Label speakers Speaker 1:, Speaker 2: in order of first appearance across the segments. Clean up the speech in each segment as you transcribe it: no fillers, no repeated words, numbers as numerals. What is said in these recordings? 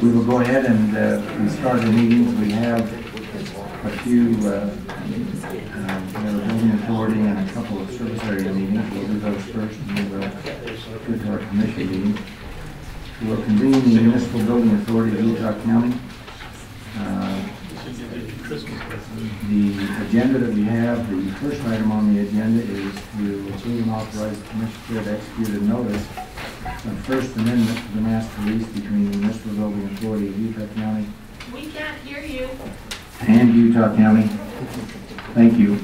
Speaker 1: We will go ahead and restart the meetings. We have a few building authority and a couple of service area meetings. We'll do those first, and then we'll go to our commission meeting. We'll convene the Municipal Building Authority of Utah County. The agenda that we have, the first item on the agenda is to approve and authorize the Commissioner to execute a notice of First Amendment to the master lease between the Municipal Building Authority of Utah County.
Speaker 2: We can't hear you.
Speaker 1: And Utah County. Thank you.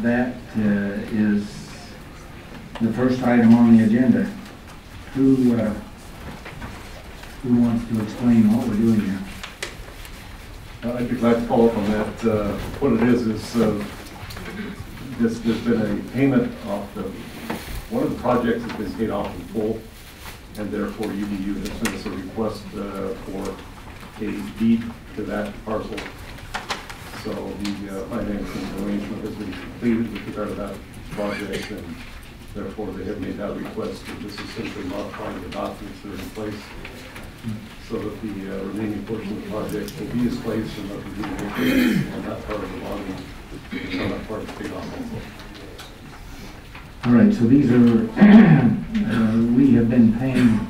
Speaker 1: That is the first item on the agenda. Who wants to explain what we're doing here?
Speaker 3: I'd be glad to follow up on that. What it is there's been a payment off one of the projects has been paid off in full, and therefore UTA has sent us a request for a deed to that parcel. So the financing arrangement has been completed with regard to that project, and therefore they have made that request. And this is simply modifying the documents that are in place so that the remaining portion of the project will be displaced and that will be on that part of the bonding and that part is paid off also.
Speaker 1: All right, so these are, we have been paying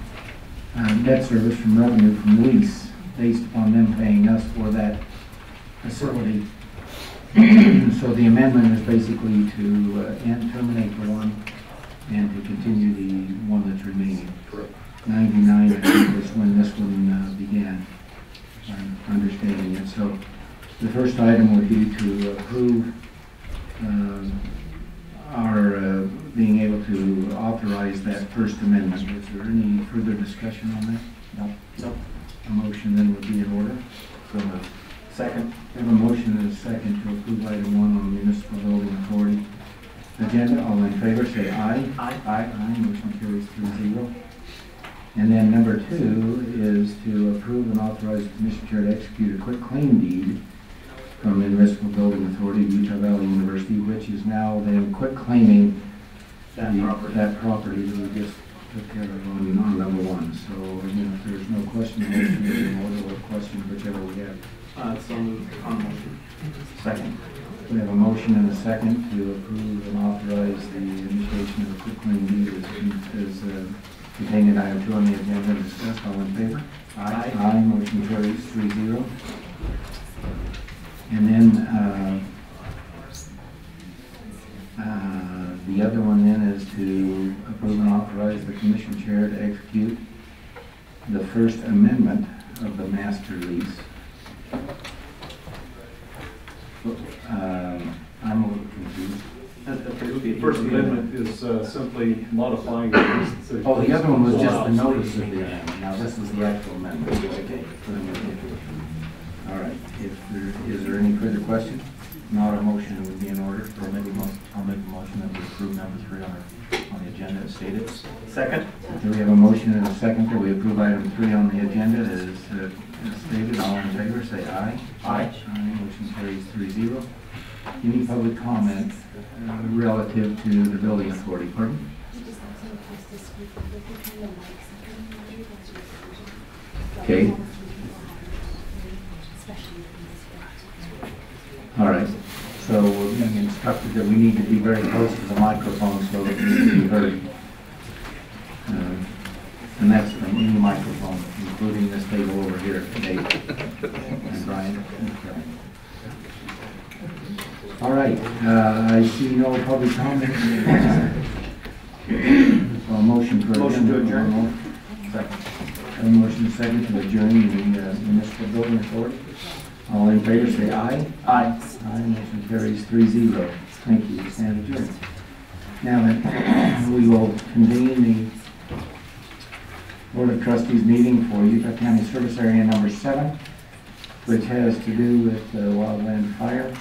Speaker 1: debt service from revenue from lease based upon them paying us for that facility. So the amendment is basically to terminate the one and to continue the one that's remaining.
Speaker 3: Correct.
Speaker 1: 99, I think, was when this one began, understanding it. So the first item would be to approve our being able to authorize that First Amendment. Is there any further discussion on that? No. No. A motion then would be in order. So second. We have a motion and a second to approve item 1 on the Municipal Building Authority agenda. All in favor say aye. Aye. Aye. Aye. Motion carries 3-0. And then number 2 is to approve and authorize the Commissioner to execute a quick claim deed from the Municipal Building Authority of Utah Valley University, which is now then quick claiming that property that we just took care of on number 1. So again, if there's no question, motion is in order, or question, whichever we have.
Speaker 4: So moved on motion.
Speaker 1: Second. We have a motion and a second to approve and authorize the initiation of a quick claim deed as contained in item 2 on the agenda and discussed. All in favor? Aye. Aye. Motion carries 3-0. And then the other one then is to approve and authorize the Commission Chair to execute the First Amendment of the master lease. I'm a little confused.
Speaker 3: The First Amendment is simply modifying the lease.
Speaker 1: Oh, the other one was just the notice of the amendment. Now this is the actual amendment. Okay. All right. Is there any further question? Not a motion would be in order.
Speaker 4: I'll make a motion that we approve number 3 on the agenda as stated. Second.
Speaker 1: So we have a motion and a second that we approve item 3 on the agenda as stated. All in favor say aye.
Speaker 4: Aye.
Speaker 1: Aye. Motion carries 3-0. Any public comment relative to the building authority? Pardon? Okay. All right. So we're being instructed that we need to be very close to the microphone so that we can be heard. And that's from any microphone, including this table over here, Dave and Brian. Okay. All right. I see no public comment. So a motion for
Speaker 4: motion to adjourn.
Speaker 1: Second. A motion second to adjourn the Municipal Building Authority. All in favor say aye.
Speaker 4: Aye.
Speaker 1: Aye. Motion carries 3-0. Thank you. Stand adjourned. Now then, we will convene the Board of Trustees meeting for Utah County Service Area number 7, which has to do with wildland fire.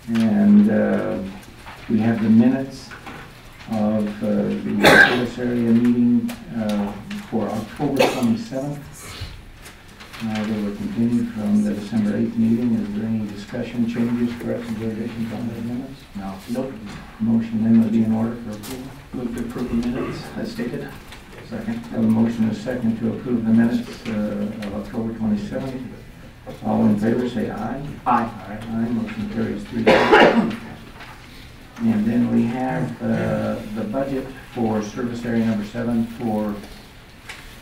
Speaker 1: And we have the minutes of the service area meeting for October 27th. They were continued from the December 8th meeting. Is there any discussion, changes, corrections, or additions on the minutes?
Speaker 4: No. Nope.
Speaker 1: Motion then would be in order for approval.
Speaker 4: Move to approve the minutes as stated.
Speaker 1: Second. Have a motion and a second to approve the minutes of October 27th. All in favor say aye.
Speaker 4: Aye.
Speaker 1: Aye. Motion carries 3. And then we have the budget for service area number 7 for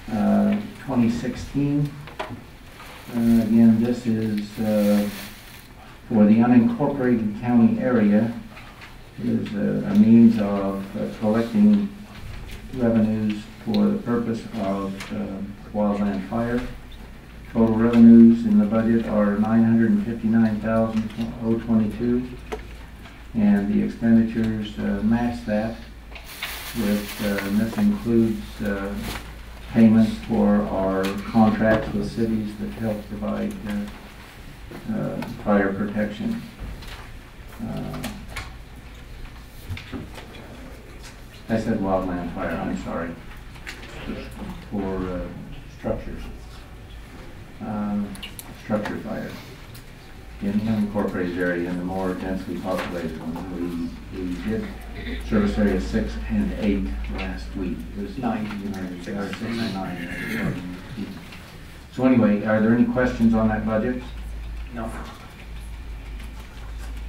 Speaker 1: 2016. Again, this is for the unincorporated county area. It is a means of collecting revenues for the purpose of wildland fire. Total revenues in the budget are $959,022, and the expenditures match that. And this includes payments for our contracts with cities that help provide fire protection. I said wildland fire, I'm sorry, for structures. Structure fire in the unincorporated area and the more densely populated ones. We did service area 6 and 8 last week. It was 9, 6 and 9. So anyway, are there any questions on that budget?
Speaker 4: No.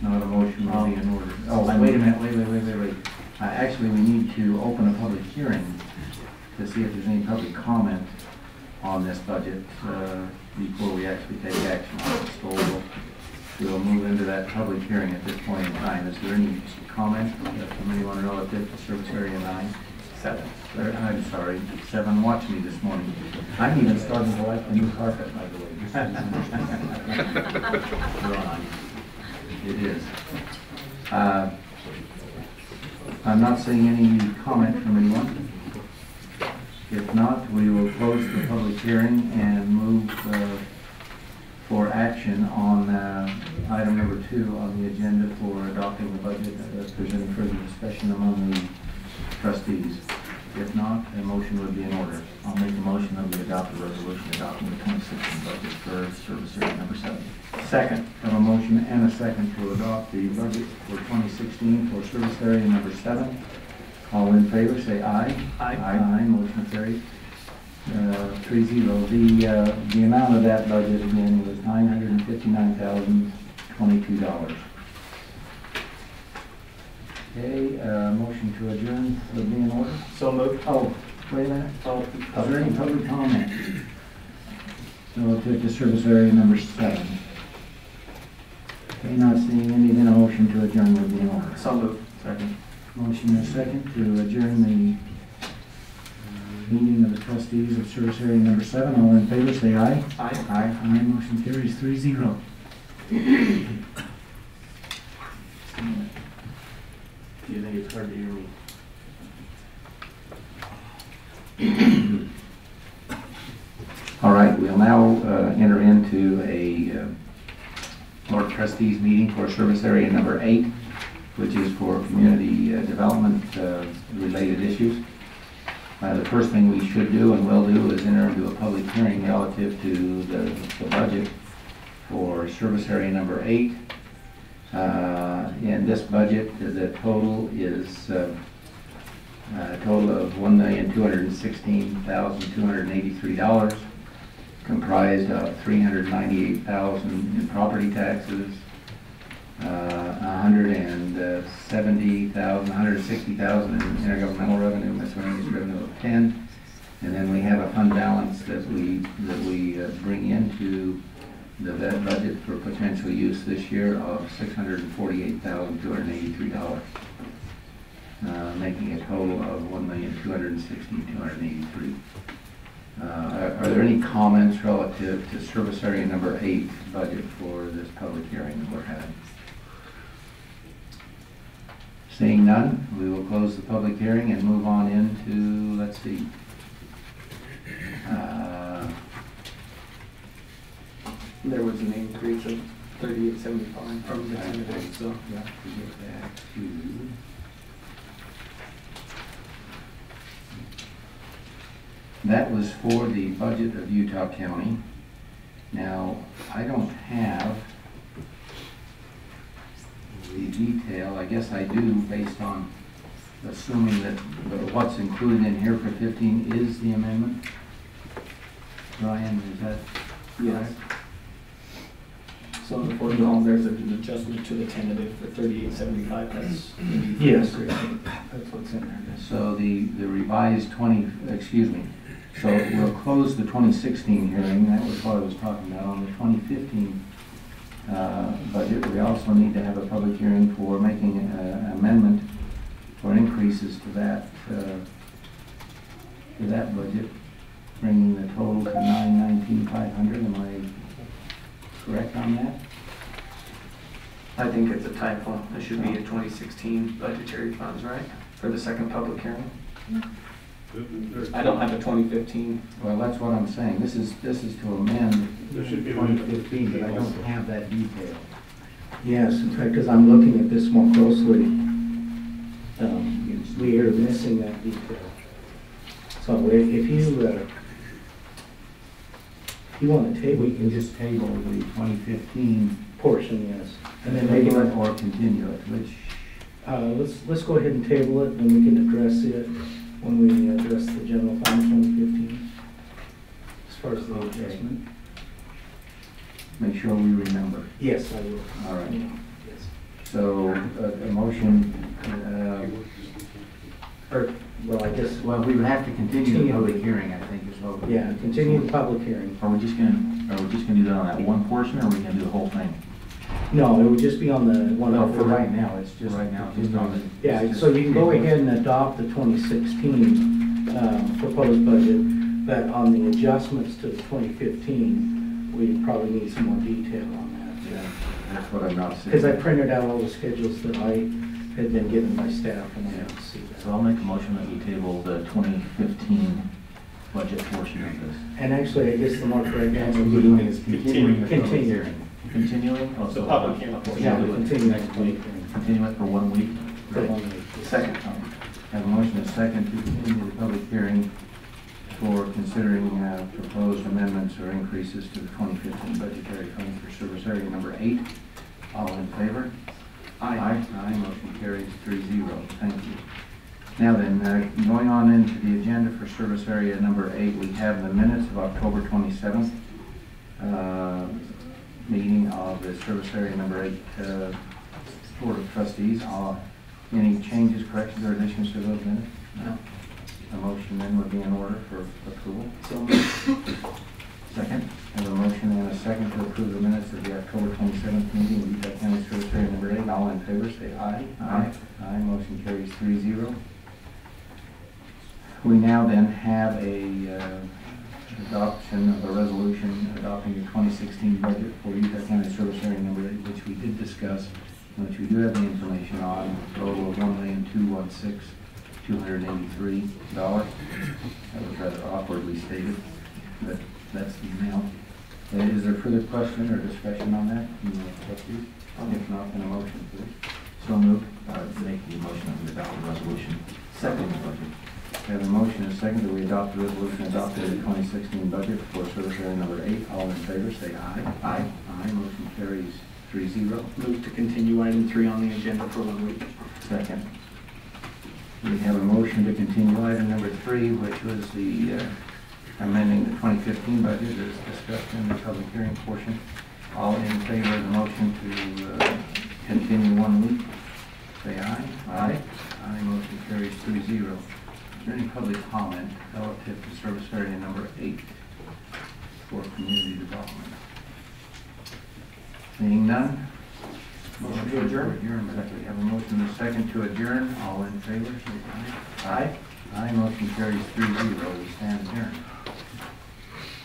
Speaker 1: Not a motion will be in order. Oh, wait a minute, wait. Actually, we need to open a public hearing to see if there's any public comment on this budget before we actually take action on it. So we'll move into that public hearing at this point in time. Is there any comment from anyone relative to service area 9? 7. I'm sorry, 7. Watch me this morning. I'm even starting to like the new carpet, by the way. It is. I'm not seeing any comment from anyone. If not, we will close the public hearing and move for action on item number 2 on the agenda for adopting the budget. If there's any further discussion among the trustees. If not, a motion would be in order.
Speaker 4: I'll make a motion that we adopt the resolution adopting the 2016 budget for service area number 7.
Speaker 1: Second. Have a motion and a second to adopt the budget for 2016 for service area number 7. All in favor say aye.
Speaker 4: Aye.
Speaker 1: Aye. Motion carried. 3-0. The amount of that budget again was $959,022. Okay, motion to adjourn would be in order.
Speaker 4: So moved.
Speaker 1: Oh, wait a minute. Is there any public comment relative to service area number 7? Okay, not seeing any, then a motion to adjourn would be in order.
Speaker 4: So moved. Second.
Speaker 1: Motion and a second to adjourn the meeting of the trustees of service area number 7. All in favor say aye.
Speaker 4: Aye.
Speaker 1: Aye. Motion carries 3-0.
Speaker 4: Do you think it's hard to hear me?
Speaker 1: All right, we'll now enter into a Board of Trustees meeting for service area number 8, which is for community development related issues. The first thing we should do and will do is enter into a public hearing relative to the budget for service area number 8. In this budget, the total is a total of $1,216,283, comprised of $398,000 in property taxes, $160,000 in intergovernmental revenue, miscellaneous revenue of 10, and then we have a fund balance that we bring into the budget for potential use this year of $648,283, making a total of $1,260,283. Are there any comments relative to service area number 8 budget for this public hearing that we're having? Seeing none, we will close the public hearing and move on into, let's see,
Speaker 2: there was an increase of $38.75 from the candidate, so
Speaker 1: yeah, to get back to that was for the budget of Utah County, Now, I don't have the detail, I guess I do, based on assuming that what's included in here for 15 is the amendment. Ryan, is that
Speaker 2: Yes. So in the $40, there's an adjustment to the tentative for 38.75. That's
Speaker 1: Yes. That's what's in there. So the revised so we'll close the 2016 hearing. That was what I was talking about. On the 2015 budget, we also need to have a public hearing for making an amendment for increases to that budget, bringing the total to $919,500. Am I correct on that?
Speaker 2: I think it's a typo. It should be a 2016 budgetary funds, right? For the second public hearing. I don't have a 2015.
Speaker 1: Well, that's what I'm saying. This is to amend
Speaker 3: There should be
Speaker 1: 2015, but I don't have that detail.
Speaker 5: Yes, in fact, because I'm looking at this more closely, we are missing that detail. So if you want to table,
Speaker 1: We can just table the 2015
Speaker 5: portion, yes,
Speaker 1: and then make it or continue it, which,
Speaker 5: let's go ahead and table it, and we can address it when we address the general fund 2015, as far as the adjustment.
Speaker 1: make sure we remember.
Speaker 5: Yes, I will.
Speaker 1: All right.
Speaker 5: Yes.
Speaker 1: So a motion,
Speaker 5: Well, I guess,
Speaker 1: well, we would have to continue the public hearing, I think, is what.
Speaker 5: yeah, continue the public hearing.
Speaker 4: Are we just gonna do that on that one portion, or are we gonna do the whole thing?
Speaker 5: No, it would just be on the one.
Speaker 1: Well, for right now, it's just.
Speaker 4: Right now, just on the.
Speaker 5: Yeah, so you can go ahead and adopt the 2016 proposed budget, but on the adjustments to the 2015, we probably need some more detail on that.
Speaker 1: Yeah, that's what I'm not seeing.
Speaker 5: Because I printed out all the schedules that I had been given by staff, and I didn't see that.
Speaker 4: So I'll make a motion that we table the 2015 budget portion of this.
Speaker 5: And actually, I guess the more correct answer
Speaker 1: What we're
Speaker 5: would
Speaker 1: doing
Speaker 5: be
Speaker 1: is continuing the public
Speaker 5: Continue.
Speaker 1: hearing.
Speaker 4: Continuing? Oh, so
Speaker 2: public hearing portion.
Speaker 5: Yeah,
Speaker 4: we'll do it
Speaker 5: continue
Speaker 4: next week. Continue it for 1 week.
Speaker 5: for 1 week.
Speaker 1: Second. Have a motion and a second to continue the public hearing for considering proposed amendments or increases to the 2015 budgetary funds for service area number 8. All in favor? Aye. Aye, motion carries 3-0. Thank you. Now then, going on into the agenda for service area number 8, we have the minutes of October 27th meeting of the service area number 8 Board of Trustees. Any changes, corrections, or additions to those minutes? No. A motion then would be in order for approval.
Speaker 2: So
Speaker 1: Second. Have a motion and a second to approve the minutes of the October 27th meeting of Utah County Service Area number 8. All in favor, say aye.
Speaker 2: Aye.
Speaker 1: Aye, motion carries 3-0. We now then have a adoption of a resolution adopting the 2016 budget for Utah County Service Area number 8, which we did discuss, which we do have the information on, a total of $1,216,283. That was rather awkwardly stated, but that's the amount. Is there further question or discussion on that? If not, then a motion, please. So moved.
Speaker 4: Make the motion that we adopt the resolution.
Speaker 1: Second. We have a motion and a second that we adopt the resolution adopted the 2016 budget for service area number 8. All in favor, say aye.
Speaker 2: Aye.
Speaker 1: Aye, motion carries 3-0.
Speaker 2: move to continue item 3 on the agenda for 1 week.
Speaker 1: Second. We have a motion to continue item number 3, which was the amending the 2015 budget as discussed in the public hearing portion. All in favor of the motion to continue 1 week, say aye. Aye. Aye, motion carries 3-0. Is there any public comment relative to service area number 8 for community development? Seeing none?
Speaker 2: Motion to adjourn.
Speaker 1: We have a motion and a second to adjourn. All in favor, say aye. Aye. Aye, motion carries 3-0. We stand adjourned.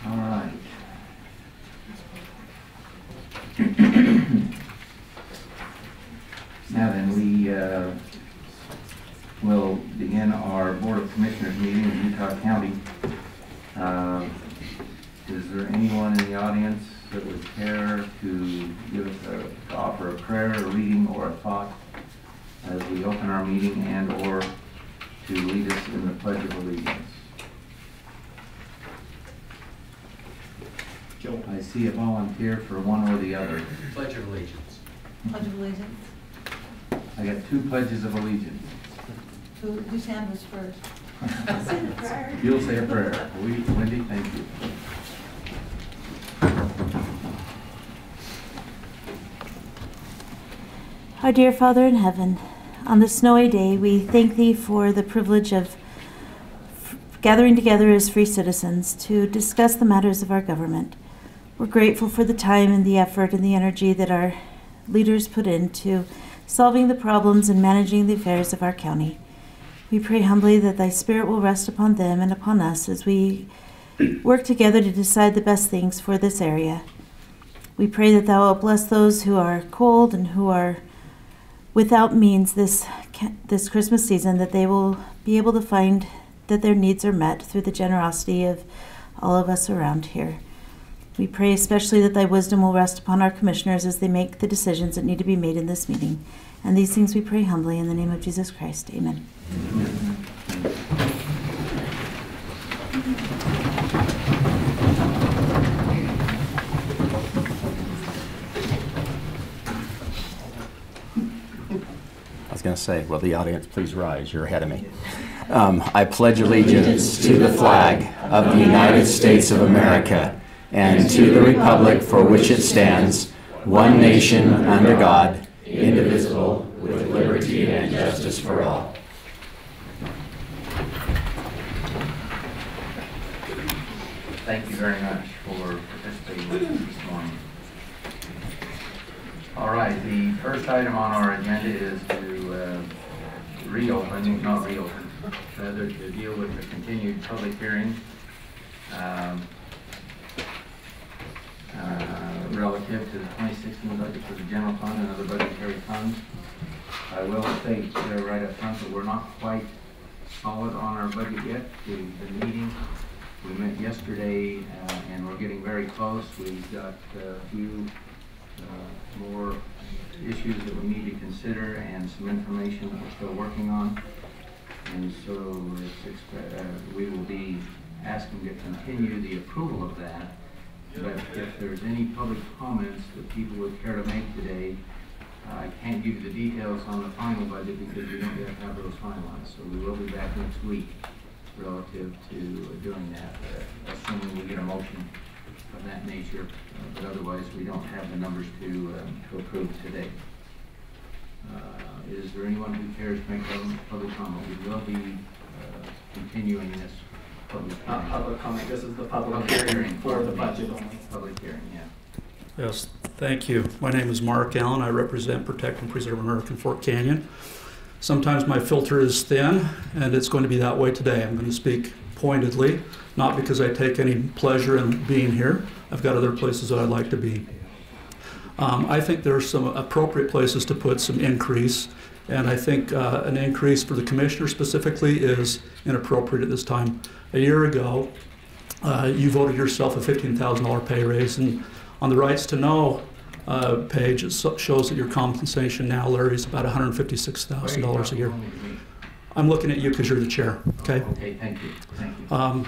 Speaker 1: All right. Now then, we will begin our Board of Commissioners meeting in Utah County. Is there anyone in the audience that would care to give us to offer a prayer, a reading, or a thought as we open our meeting, and or to lead us in the Pledge of Allegiance? I see a volunteer for one or the other.
Speaker 6: Pledge of Allegiance.
Speaker 7: Pledge of Allegiance.
Speaker 1: I got 2 pledges of allegiance.
Speaker 7: Whose hand was first? I'll say the prayer.
Speaker 1: You'll say a prayer. Wendy, thank you.
Speaker 8: Our dear Father in heaven, on this snowy day, we thank Thee for the privilege of gathering together as free citizens to discuss the matters of our government. We're grateful for the time and the effort and the energy that our leaders put into solving the problems and managing the affairs of our county. We pray humbly that Thy Spirit will rest upon them and upon us as we work together to decide the best things for this area. We pray that Thou wilt bless those who are cold and who are without means this Christmas season, that they will be able to find that their needs are met through the generosity of all of us around here. We pray especially that Thy wisdom will rest upon our commissioners as they make the decisions that need to be made in this meeting. And these things we pray humbly in the name of Jesus Christ. Amen.
Speaker 6: I was going to say, will the audience please rise? You're ahead of me. I pledge allegiance to the flag of the United States of America and to the republic for which it stands, one nation under God, indivisible, with liberty and justice for all.
Speaker 1: Thank you very much for participating with us this morning. All right, the first item on our agenda is to rather to deal with the continued public hearing relative to the 2016 budget for the general fund and other budgetary funds. I will state right up front that we're not quite solid on our budget yet. We've been meeting. We met yesterday and we're getting very close. We've got a few more issues that we need to consider and some information that we're still working on. And so we will be asking to continue the approval of that. But if there's any public comments that people would care to make today, I can't give you the details on the final budget because we don't yet have those finalized. So we will be back next week relative to doing that, assuming we get a motion of that nature. But otherwise, we don't have the numbers to approve today. Is there anyone who cares to make public comment? We will be continuing this public hearing.
Speaker 2: Public comment. This is the public hearing for the budget only.
Speaker 1: Public hearing, yeah.
Speaker 9: Yes, thank you. My name is Mark Allen. I represent Protect and Preserve American Fork Canyon. Sometimes my filter is thin, and it's going to be that way today. I'm going to speak pointedly, not because I take any pleasure in being here. I've got other places that I'd like to be. I think there are some appropriate places to put some increase, and I think an increase for the commissioner specifically is inappropriate at this time. A year ago, you voted yourself a $15,000 pay raise, and on the Rights to Know page, it shows that your compensation now, Larry, is about $156,000 a year. I'm looking at you because you're the chair. Okay.
Speaker 1: Okay. Thank you. Thank you.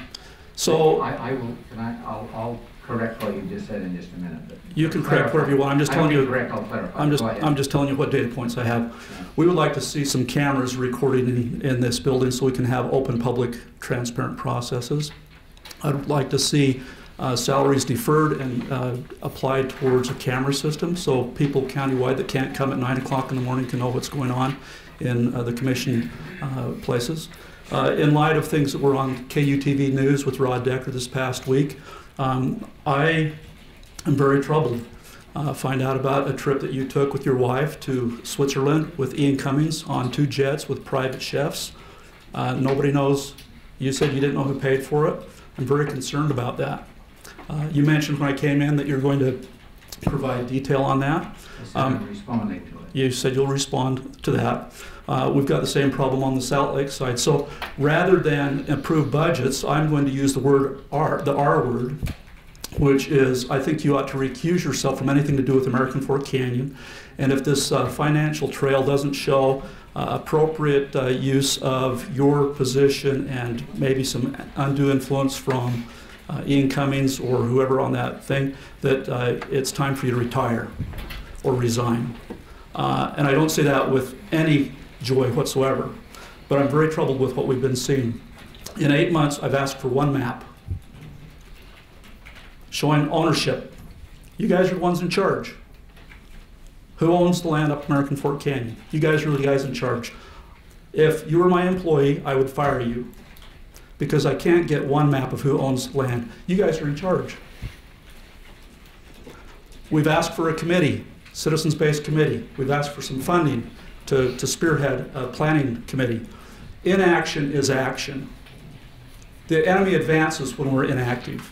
Speaker 9: So
Speaker 1: I will. I'll correct what you just said in just a minute.
Speaker 9: You can correct whatever you want. I'm just telling you.
Speaker 1: Correct. I'll clarify.
Speaker 9: I'm just telling you what data points I have. Yeah. We would like to see some cameras recording in this building so we can have open, public, transparent processes. I'd like to see salaries deferred and applied towards a camera system so people countywide that can't come at 9 o'clock in the morning can know what's going on in the commission places. In light of things that were on KUTV News with Rod Decker this past week, I am very troubled. Find out about a trip that you took with your wife to Switzerland with Ian Cumming on 2 jets with private chefs. Nobody knows. You said you didn't know who paid for it. I'm very concerned about that. You mentioned when I came in that you're going to provide detail on that.
Speaker 1: I'm responding to it.
Speaker 9: You said you'll respond to that. We've got the same problem on the Salt Lake side. So rather than improve budgets, I'm going to use the word the R word, which is I think you ought to recuse yourself from anything to do with American Fork Canyon. And if this financial trail doesn't show appropriate use of your position and maybe some undue influence from Ian Cummings or whoever on that thing, that it's time for you to retire or resign. And I don't say that with any joy whatsoever, but I'm very troubled with what we've been seeing. In 8 months, I've asked for one map showing ownership. You guys are the ones in charge. Who owns the land up American Fork Canyon? You guys are the guys in charge. If you were my employee, I would fire you because I can't get one map of who owns land. You guys are in charge. We've asked for a committee, citizens-based committee. We've asked for some funding to spearhead a planning committee. Inaction is action. The enemy advances when we're inactive.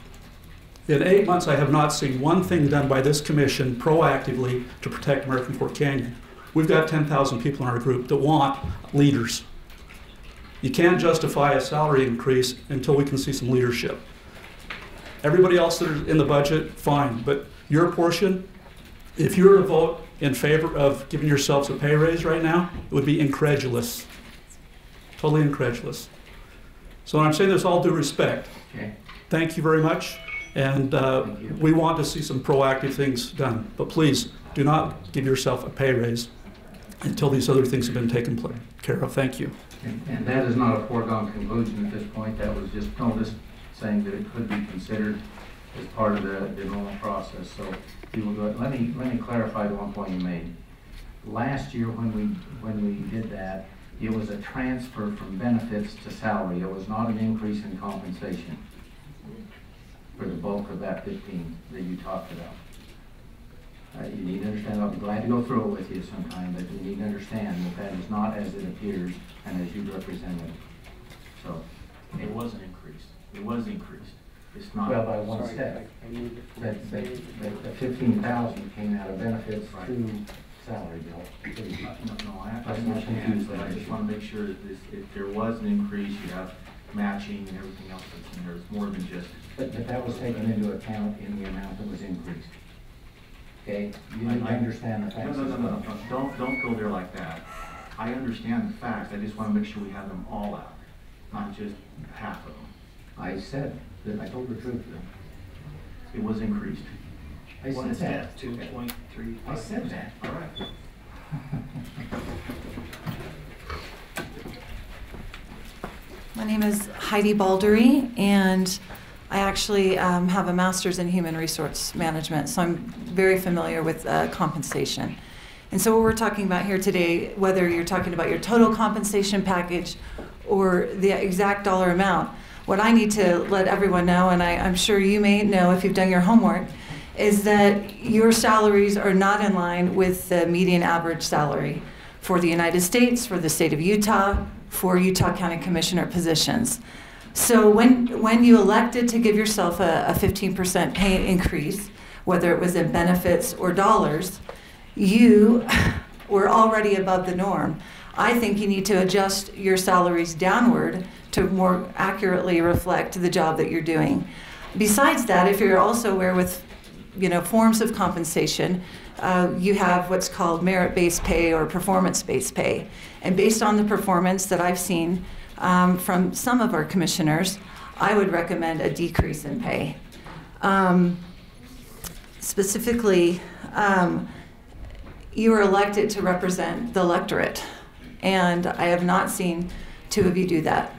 Speaker 9: In 8 months, I have not seen one thing done by this commission proactively to protect American Fork Canyon. We've got 10,000 people in our group that want leaders. You can't justify a salary increase until we can see some leadership. Everybody else that is in the budget, fine, but your portion, if you were to vote in favor of giving yourselves a pay raise right now, it would be incredulous. Totally incredulous. So I'm saying this all due respect.
Speaker 1: Okay.
Speaker 9: Thank you very much. And we want to see some proactive things done. But please, do not give yourself a pay raise until these other things have been taken care of. Thank you.
Speaker 1: And that is not a foregone conclusion at this point. That was just notice saying that it could be considered as part of the normal process. So we will go. Let me clarify the one point you made. Last year when we did that, it was a transfer from benefits to salary. It was not an increase in compensation for the bulk of that 15 that you talked about. You need to understand, I'll be glad to go through it with you sometime, but you need to understand that that is not as it appears and as you represented it. So
Speaker 4: It was an increase. It was increased. It's not.
Speaker 1: well, by one step. That 15,000 came out of benefits to salary bill.
Speaker 4: No, I understand, but I just want to make sure that if there was an increase, you have matching and everything else that's in there. It's more than just.
Speaker 1: But that was taken into account in the amount that was increased. Okay? You need to understand the facts.
Speaker 4: No. Don't go there like that. I understand the facts. I just want to make sure we have them all out, not just half of them.
Speaker 1: I said that I told the truth then.
Speaker 4: It was increased.
Speaker 1: I said that.
Speaker 2: 2.3.
Speaker 1: I said that.
Speaker 4: All right.
Speaker 10: My name is Heidi Baldery, and I actually have a master's in human resource management, so I'm very familiar with compensation. And so what we're talking about here today, whether you're talking about your total compensation package or the exact dollar amount, what I need to let everyone know, and I'm sure you may know if you've done your homework, is that your salaries are not in line with the median average salary for the United States, for the state of Utah, for Utah County Commissioner positions. So when you elected to give yourself a 15% pay increase, whether it was in benefits or dollars, you were already above the norm. I think you need to adjust your salaries downward to more accurately reflect the job that you're doing. Besides that, if you're also aware with forms of compensation, you have what's called merit-based pay or performance-based pay. And based on the performance that I've seen from some of our commissioners, I would recommend a decrease in pay. Specifically, you were elected to represent the electorate, and I have not seen two of you do that,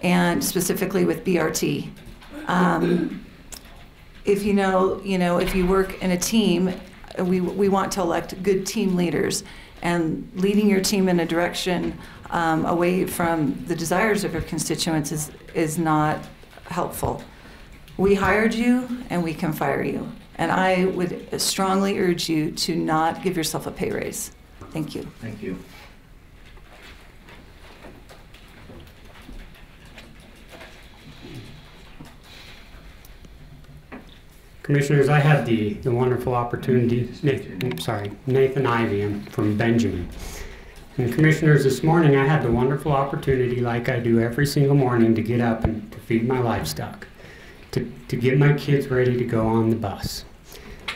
Speaker 10: and specifically with BRT. If if you work in a team, we want to elect good team leaders, and leading your team in a direction away from the desires of your constituents is not helpful. We hired you, and we can fire you. And I would strongly urge you to not give yourself a pay raise. Thank you.
Speaker 1: Thank you.
Speaker 11: Commissioners, I had the wonderful opportunity, Nathan Ivey, I'm from Benjamin. And Commissioners, this morning I had the wonderful opportunity, like I do every single morning, to get up and to feed my livestock, to get my kids ready to go on the bus.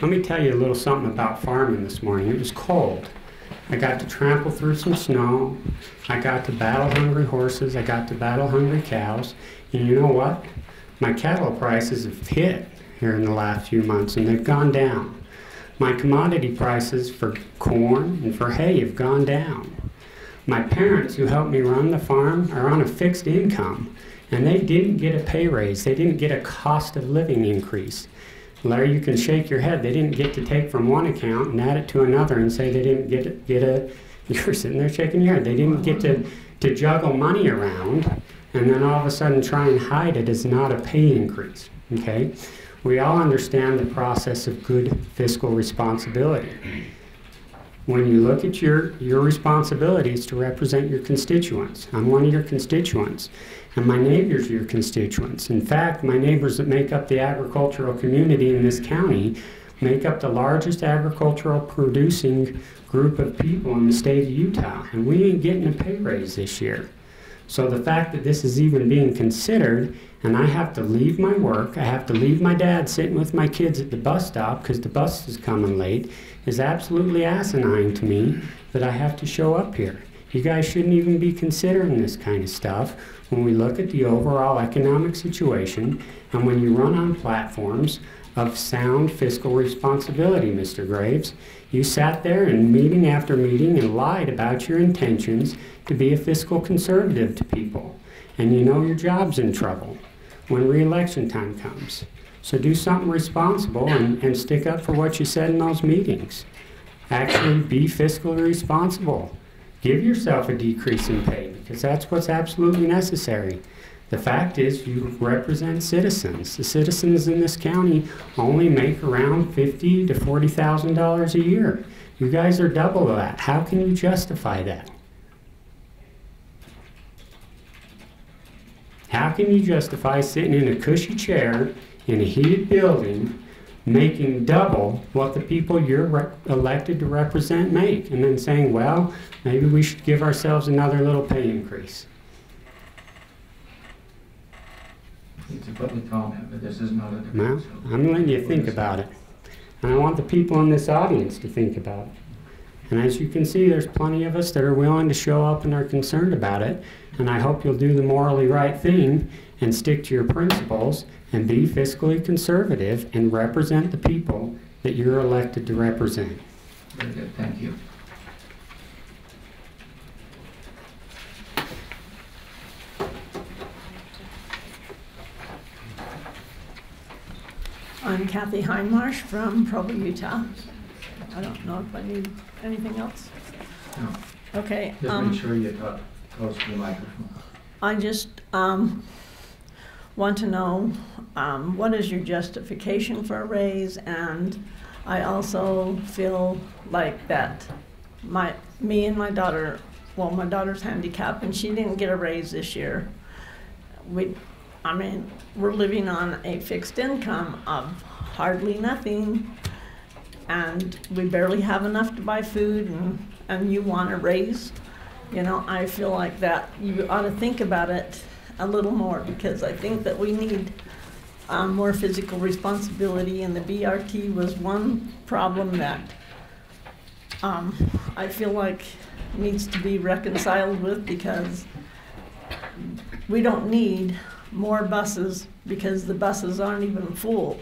Speaker 11: Let me tell you a little something about farming this morning. It was cold. I got to trample through some snow. I got to battle hungry horses. I got to battle hungry cows. And you know what? My cattle prices have hit here in the last few months, and they've gone down. My commodity prices for corn and for hay have gone down. My parents who helped me run the farm are on a fixed income, and they didn't get a pay raise. They didn't get a cost of living increase. Larry, you can shake your head. They didn't get to take from one account and add it to another and say they didn't get a, you're sitting there shaking your head. They didn't get to juggle money around and then all of a sudden try and hide it as not a pay increase, okay? We all understand the process of good fiscal responsibility. When you look at your responsibilities to represent your constituents, I'm one of your constituents, and my neighbors are your constituents. In fact, my neighbors that make up the agricultural community in this county make up the largest agricultural producing group of people in the state of Utah, and we ain't getting a pay raise this year. So the fact that this is even being considered, and I have to leave my work, I have to leave my dad sitting with my kids at the bus stop because the bus is coming late, is absolutely asinine to me that I have to show up here. You guys shouldn't even be considering this kind of stuff when we look at the overall economic situation and when you run on platforms of sound fiscal responsibility, Mr. Graves. You sat there in meeting after meeting and lied about your intentions to be a fiscal conservative to people. And you know your job's in trouble when re-election time comes. So do something responsible and stick up for what you said in those meetings. Actually be fiscally responsible. Give yourself a decrease in pay because that's what's absolutely necessary. The fact is you represent citizens. The citizens in this county only make around $50,000 to $40,000 a year. You guys are double that. How can you justify that? How can you justify sitting in a cushy chair in a heated building making double what the people you're elected to represent make and then saying, well, maybe we should give ourselves another little pay increase?
Speaker 1: It's a public comment, but this is not a debate.
Speaker 11: Well, I'm letting you think about it. And I want the people in this audience to think about it. And as you can see, there's plenty of us that are willing to show up and are concerned about it. And I hope you'll do the morally right thing and stick to your principles and be fiscally conservative and represent the people that you're elected to represent.
Speaker 1: Very good, thank you.
Speaker 12: I'm Kathy Heinmarsh from Provo, Utah. I don't know if I need anything else.
Speaker 1: No.
Speaker 12: Okay.
Speaker 1: Just make sure you talk close to the microphone.
Speaker 12: I just want to know what is your justification for a raise, and I also feel like that me and my daughter, well, my daughter's handicapped and she didn't get a raise this year. We're living on a fixed income of hardly nothing, and we barely have enough to buy food, and you want a raise. You know, I feel like that you ought to think about it a little more, because I think that we need more physical responsibility, and the BRT was one problem that I feel like needs to be reconciled with, because we don't need more buses because the buses aren't even full.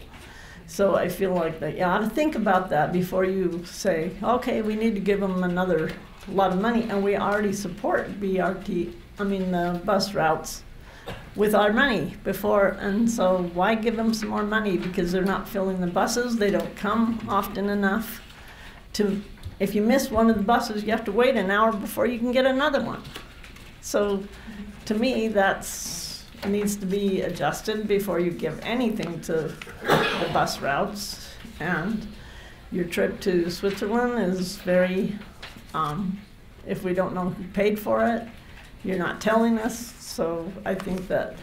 Speaker 12: So I feel like that you ought to think about that before you say, okay, we need to give them another lot of money, and we already support the bus routes with our money before, and so why give them some more money? Because they're not filling the buses, they don't come often enough to, if you miss one of the buses, you have to wait an hour before you can get another one. So to me, that's needs to be adjusted before you give anything to the bus routes. And your trip to Switzerland is very, if we don't know who paid for it, you're not telling us. So I think that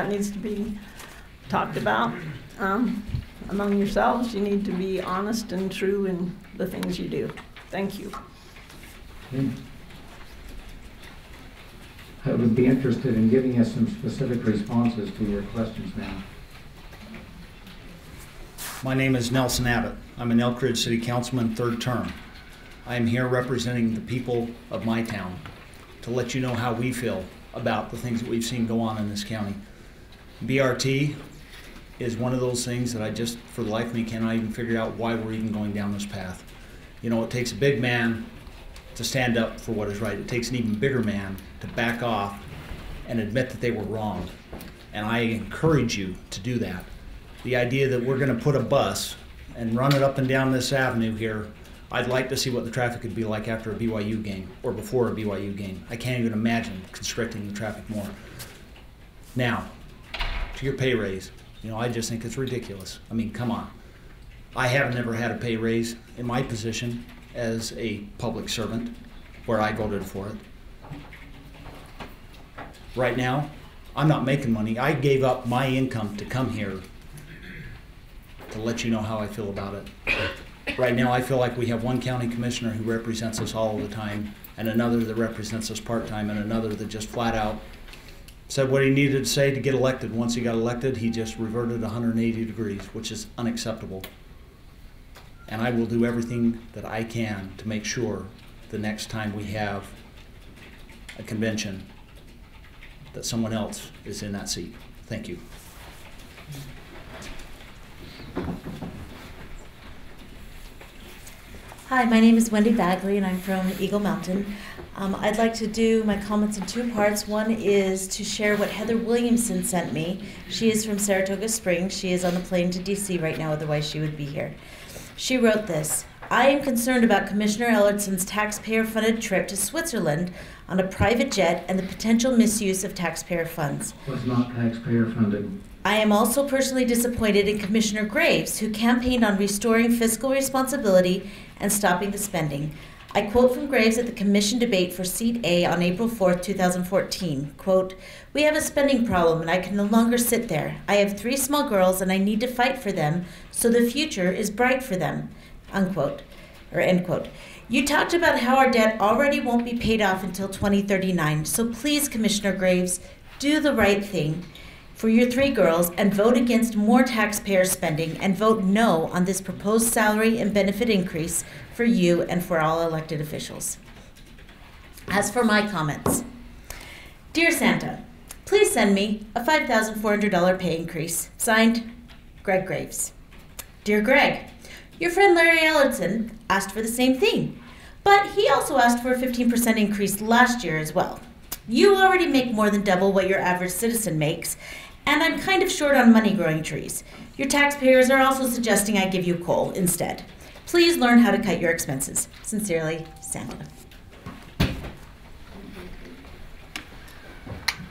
Speaker 12: needs to be talked about among yourselves. You need to be honest and true in the things you do. Thank you.
Speaker 1: I would be interested in giving us some specific responses to your questions now.
Speaker 13: My name is Nelson Abbott. I'm an Elk Ridge City Councilman, third term. I am here representing the people of my town to let you know how we feel about the things that we've seen go on in this county. BRT is one of those things that I just, for the life of me, cannot even figure out why we're even going down this path. You know, it takes a big man to stand up for what is right. It takes an even bigger man to back off and admit that they were wrong. And I encourage you to do that. The idea that we're going to put a bus and run it up and down this avenue here, I'd like to see what the traffic would be like after a BYU game or before a BYU game. I can't even imagine constricting the traffic more. Now, to your pay raise, you know, I just think it's ridiculous. I mean, come on. I have never had a pay raise in my position as a public servant where I voted for it. Right now, I'm not making money. I gave up my income to come here to let you know how I feel about it. Right now, I feel like we have one county commissioner who represents us all the time, and another that represents us part-time, and another that just flat out said what he needed to say to get elected. Once he got elected, he just reverted 180 degrees, which is unacceptable. And I will do everything that I can to make sure the next time we have a convention that someone else is in that seat. Thank you.
Speaker 8: Hi, my name is Wendy Bagley and I'm from Eagle Mountain. I'd like to do my comments in two parts. One is to share what Heather Williamson sent me. She is from Saratoga Springs. She is on the plane to DC right now, otherwise she would be here. She wrote this: I am concerned about Commissioner Ellertson's taxpayer-funded trip to Switzerland on a private jet and the potential misuse of taxpayer funds.
Speaker 5: Was not taxpayer-funded.
Speaker 8: I am also personally disappointed in Commissioner Graves, who campaigned on restoring fiscal responsibility and stopping the spending. I quote from Graves at the Commission debate for Seat A on April 4th, 2014, quote, "We have a spending problem and I can no longer sit there. I have 3 small girls and I need to fight for them so the future is bright for them," unquote, or end quote. You talked about how our debt already won't be paid off until 2039, so please, Commissioner Graves, do the right thing for your 3 girls and vote against more taxpayer spending and vote no on this proposed salary and benefit increase for you and for all elected officials. As for my comments, Dear Santa, please send me a $5,400 pay increase. Signed, Greg Graves. Dear Greg, your friend Larry Ellertson asked for the same thing, but he also asked for a 15% increase last year as well. You already make more than double what your average citizen makes, and I'm kind of short on money growing trees. Your taxpayers are also suggesting I give you coal instead. Please learn how to cut your expenses. Sincerely, Santa.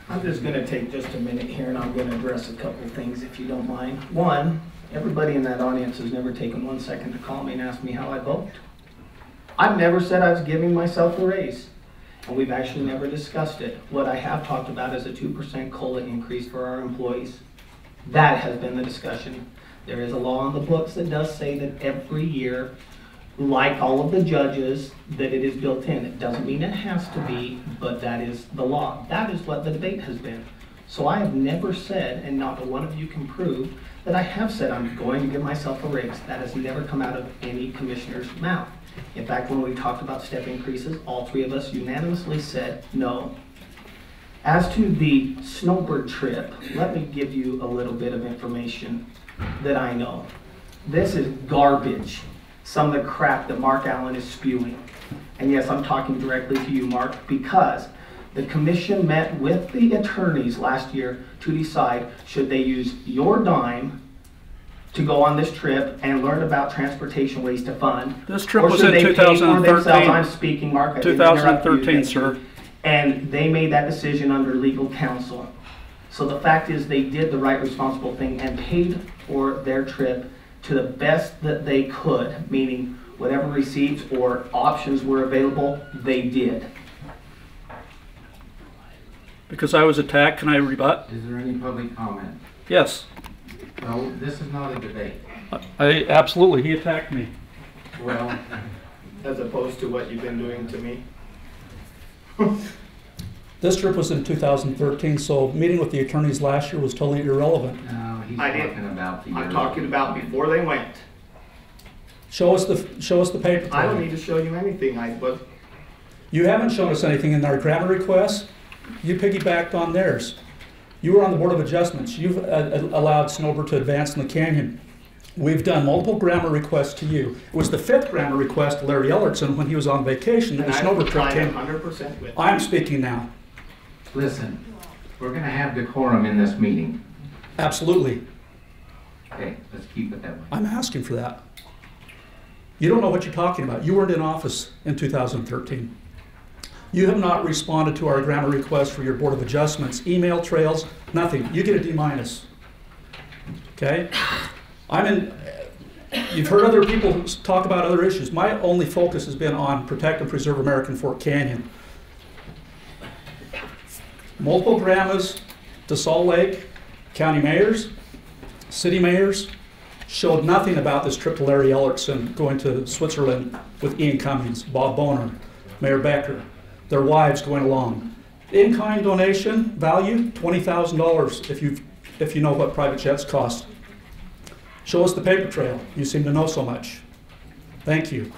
Speaker 2: I'm just going to take just a minute here and I'm going to address a couple things if you don't mind. One, everybody in that audience has never taken 1 second to call me and ask me how I vote. I've never said I was giving myself a raise. And we've actually never discussed it. What I have talked about is a 2% COLA increase for our employees. That has been the discussion. There is a law on the books that does say that every year, like all of the judges, that it is built in. It doesn't mean it has to be, but that is the law. That is what the debate has been. So I have never said, and not one of you can prove, that I have said I'm going to give myself a raise. That has never come out of any commissioner's mouth. In fact, when we talked about step increases, all 3 of us unanimously said no. As to the Snowbird trip, let me give you a little bit of information that I know. This is garbage, some of the crap that Mark Allen is spewing. And yes, I'm talking directly to you, Mark, because the commission met with the attorneys last year to decide should they use your dime to go on this trip and learn about transportation ways to fund.
Speaker 9: This trip was in 2013.
Speaker 2: I'm speaking, Mark.
Speaker 9: 2013, sir.
Speaker 2: And they made that decision under legal counsel. So the fact is they did the right responsible thing and paid for their trip to the best that they could, meaning whatever receipts or options were available, they did.
Speaker 9: Because I was attacked, can I rebut?
Speaker 4: Is there any public comment?
Speaker 9: Yes.
Speaker 4: Well, this is not a debate.
Speaker 9: I absolutely, he attacked me.
Speaker 4: Well,
Speaker 2: As opposed to what you've been doing to me.
Speaker 9: This trip was in 2013, so meeting with the attorneys last year was totally irrelevant.
Speaker 4: no, he's talking about the year.
Speaker 2: I'm talking about before they went.
Speaker 9: Show us the paper.
Speaker 2: I don't need to show you anything.
Speaker 9: You haven't shown us anything in our grant requests. You piggybacked on theirs. You were on the Board of Adjustments. You've allowed Snowbird to advance in the canyon. We've done multiple GRAMA requests to you. It was the 5th GRAMA request to Larry Ellertson when he was on vacation that the Snowbird trip came.
Speaker 2: 100% with.
Speaker 9: I'm speaking now.
Speaker 1: Listen, we're gonna have decorum in this meeting.
Speaker 9: Absolutely.
Speaker 1: Okay, let's keep it that way.
Speaker 9: I'm asking for that. You don't know what you're talking about. You weren't in office in 2013. You have not responded to our GRAMA request for your Board of Adjustments, email trails, nothing. You get a D-. Okay? You've heard other people talk about other issues. My only focus has been on protect and preserve American Fork Canyon. Multiple GRAMAs to Salt Lake, county mayors, city mayors, showed nothing about this trip to Larry Ellertson going to Switzerland with Ian Cumming, Bob Bonar, Mayor Becker, their wives going along. In-kind donation value, $20,000 if you know what private jets cost. Show us the paper trail. You seem to know so much. Thank you.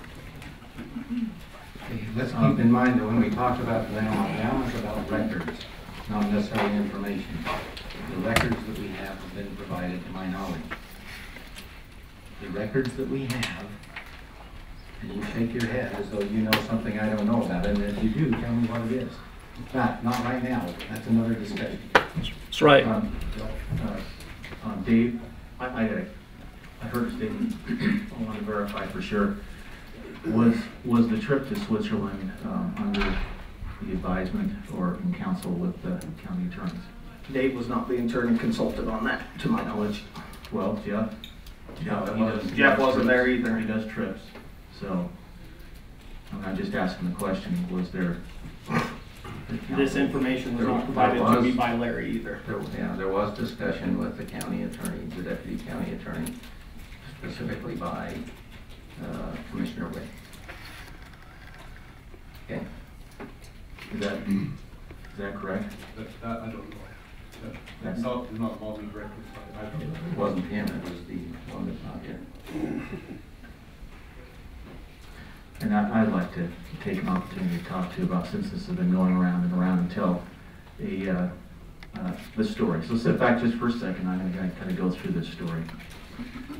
Speaker 1: Okay, let's keep in mind that when we talk about GRAMA is about records, not necessarily information. The records that we have been provided to my knowledge. The records that we have, and you shake your head as though you know something I don't know about, and if you do, tell me what it is. Not right now. That's another discussion.
Speaker 9: That's right.
Speaker 4: Dave, I heard a statement. I want to verify for sure. Was the trip to Switzerland under the advisement or in council with the county attorneys?
Speaker 2: Dave was not the attorney consulted on that, to my knowledge.
Speaker 4: Well, Jeff.
Speaker 2: Jeff wasn't there either.
Speaker 4: He does trips. So I'm not just asking the question, was there...
Speaker 2: This information was not provided to me by Larry either.
Speaker 1: There was discussion with the county attorney, the deputy county attorney, specifically by Commissioner Wick. Okay.
Speaker 4: Is that correct?
Speaker 3: I don't know. That's not involved in directly.
Speaker 1: It wasn't him, it was the one that's not here.
Speaker 4: And I'd like to take an opportunity to talk to you about, since this has been going around and around, and tell the story. So sit back just for a second. I'm going to kind of go through this story.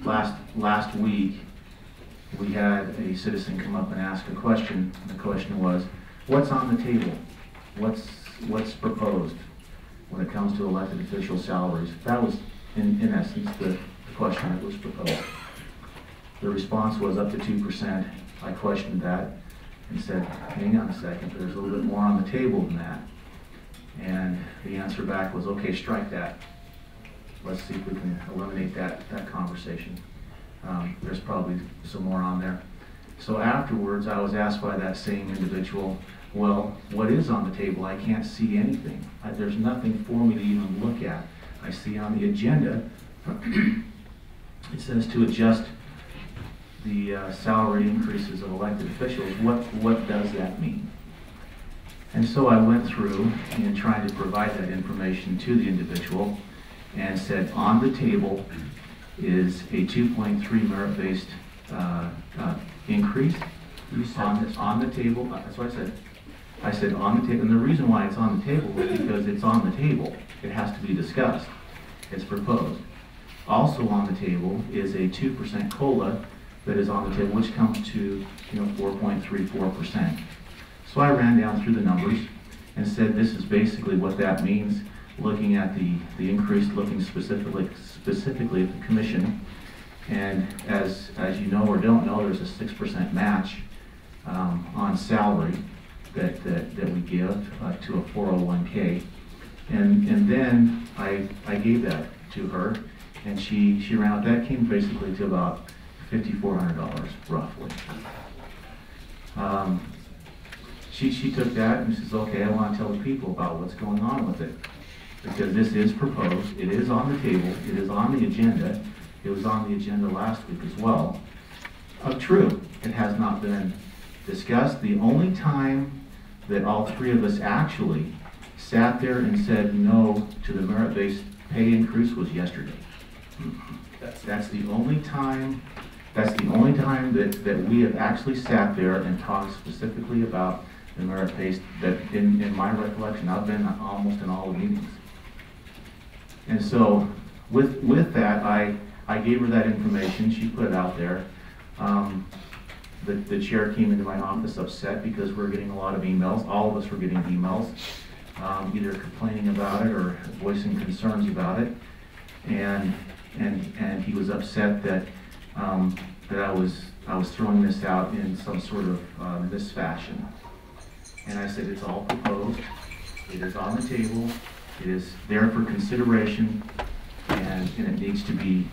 Speaker 4: Last week, we had a citizen come up and ask a question. The question was, what's on the table? What's proposed when it comes to elected official salaries? That was, in essence, the question that was proposed. The response was up to 2%. I questioned that and said, hang on a second, there's a little bit more on the table than that. And the answer back was, okay, strike that. Let's see if we can eliminate that conversation. There's probably some more on there. So afterwards, I was asked by that same individual, well, what is on the table? I can't see anything. There's nothing for me to even look at. I see on the agenda, it says to adjust the salary increases of elected officials. What does that mean? And so I went through and tried to provide that information to the individual and said, on the table is a 2.3 merit-based increase. On the table, that's what I said. I said on the table, and the reason why it's on the table is because it's on the table. It has to be discussed. It's proposed. Also on the table is a 2% COLA that is on the table, which comes to 4.34%. So I ran down through the numbers and said this is basically what that means, looking at the increase, looking specifically at the commission. And as you know or don't know, there's a 6% match on salary that we give to a 401k. And then I gave that to her, and she ran out. That came basically to about $5,400 roughly. She took that and says, okay, I want to tell the people about what's going on with it. Because this is proposed, it is on the table, it is on the agenda. It was on the agenda last week as well. True, it has not been discussed. The only time that all three of us actually sat there and said no to the merit-based pay increase was yesterday. That's the only time. That's the only time that we have actually sat there and talked specifically about the merit-based. That in my recollection, I've been almost in all the meetings. And so with that, I gave her that information. She put it out there. The chair came into my office upset because we're getting a lot of emails. All of us were getting emails, either complaining about it or voicing concerns about it. And he was upset that that I was throwing this out in some sort of misfashion. And I said, it's all proposed. It is on the table. It is there for consideration, and it needs to be,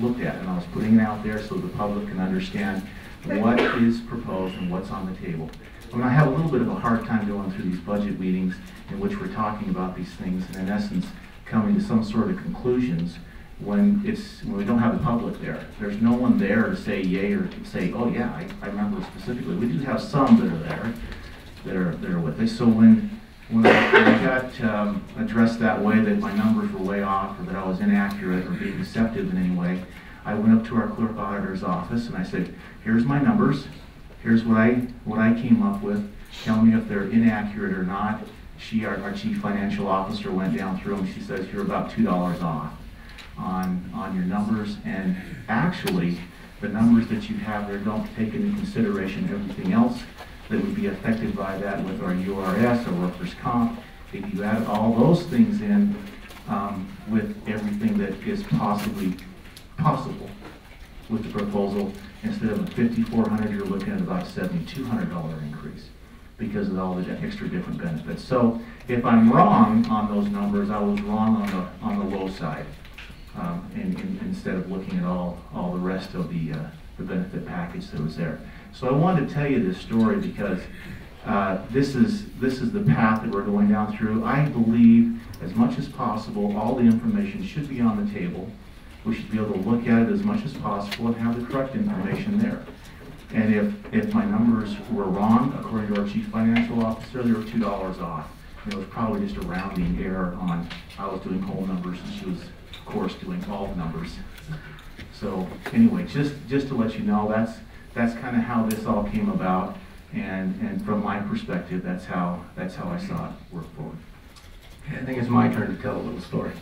Speaker 4: looked at. And I was putting it out there so the public can understand what is proposed and what's on the table. I have a little bit of a hard time going through these budget meetings in which we're talking about these things and in essence coming to some sort of conclusions when we don't have the public there. There's no one there to say yay or to say, oh yeah, I remember specifically. We do have some that are there that are with us. So when I got addressed that way, that my numbers were way off or that I was inaccurate or being deceptive in any way, I went up to our clerk auditor's office and I said, here's my numbers, here's what I came up with, tell me if they're inaccurate or not. Our chief financial officer went down through them. She says, you're about $2 off on your numbers, and actually the numbers that you have there don't take into consideration everything else that would be affected by that with our URS or workers' comp. If you add all those things in with everything that is possible with the proposal, instead of a $5,400, you're looking at about $7,200 increase because of all the extra different benefits. So if I'm wrong on those numbers, I was wrong on the low side, instead of looking at all the rest of the benefit package that was there. So I wanted to tell you this story because this is the path that we're going down through. I believe as much as possible all the information should be on the table. We should be able to look at it as much as possible and have the correct information there. And if my numbers were wrong, according to our chief financial officer, they were $2 off. It was probably just a rounding error on, I was doing whole numbers and she was, of course, doing all the numbers. So anyway, just to let you know, that's kind of how this all came about, and from my perspective, that's how I saw it work forward.
Speaker 5: I think it's my turn to tell a little story.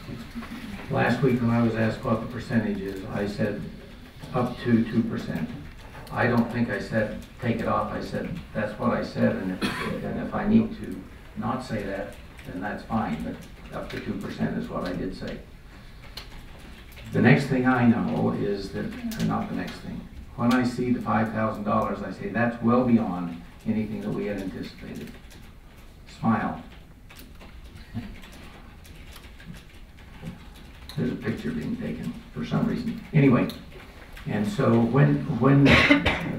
Speaker 5: Last week when I was asked what the percentage is, I said up to 2%. I don't think I said take it off. I said that's what I said, and if I need to not say that, then that's fine, but up to 2% is what I did say. The next thing I know is that, or not the next thing, when I see the $5,000, I say that's well beyond anything that we had anticipated. Smile. There's a picture being taken for some reason. Anyway, and so when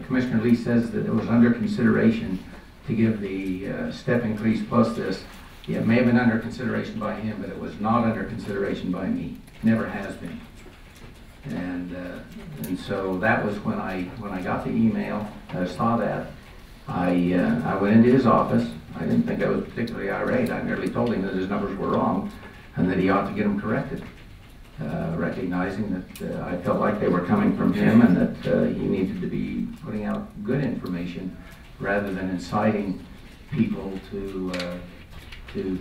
Speaker 5: Commissioner Lee says that it was under consideration to give the step increase plus this, it may have been under consideration by him, but it was not under consideration by me. Never has been. And so that was when I got the email. I saw that. I went into his office. I didn't think I was particularly irate. I merely told him that his numbers were wrong and that he ought to get them corrected. Recognizing that I felt like they were coming from him and that he needed to be putting out good information rather than inciting people to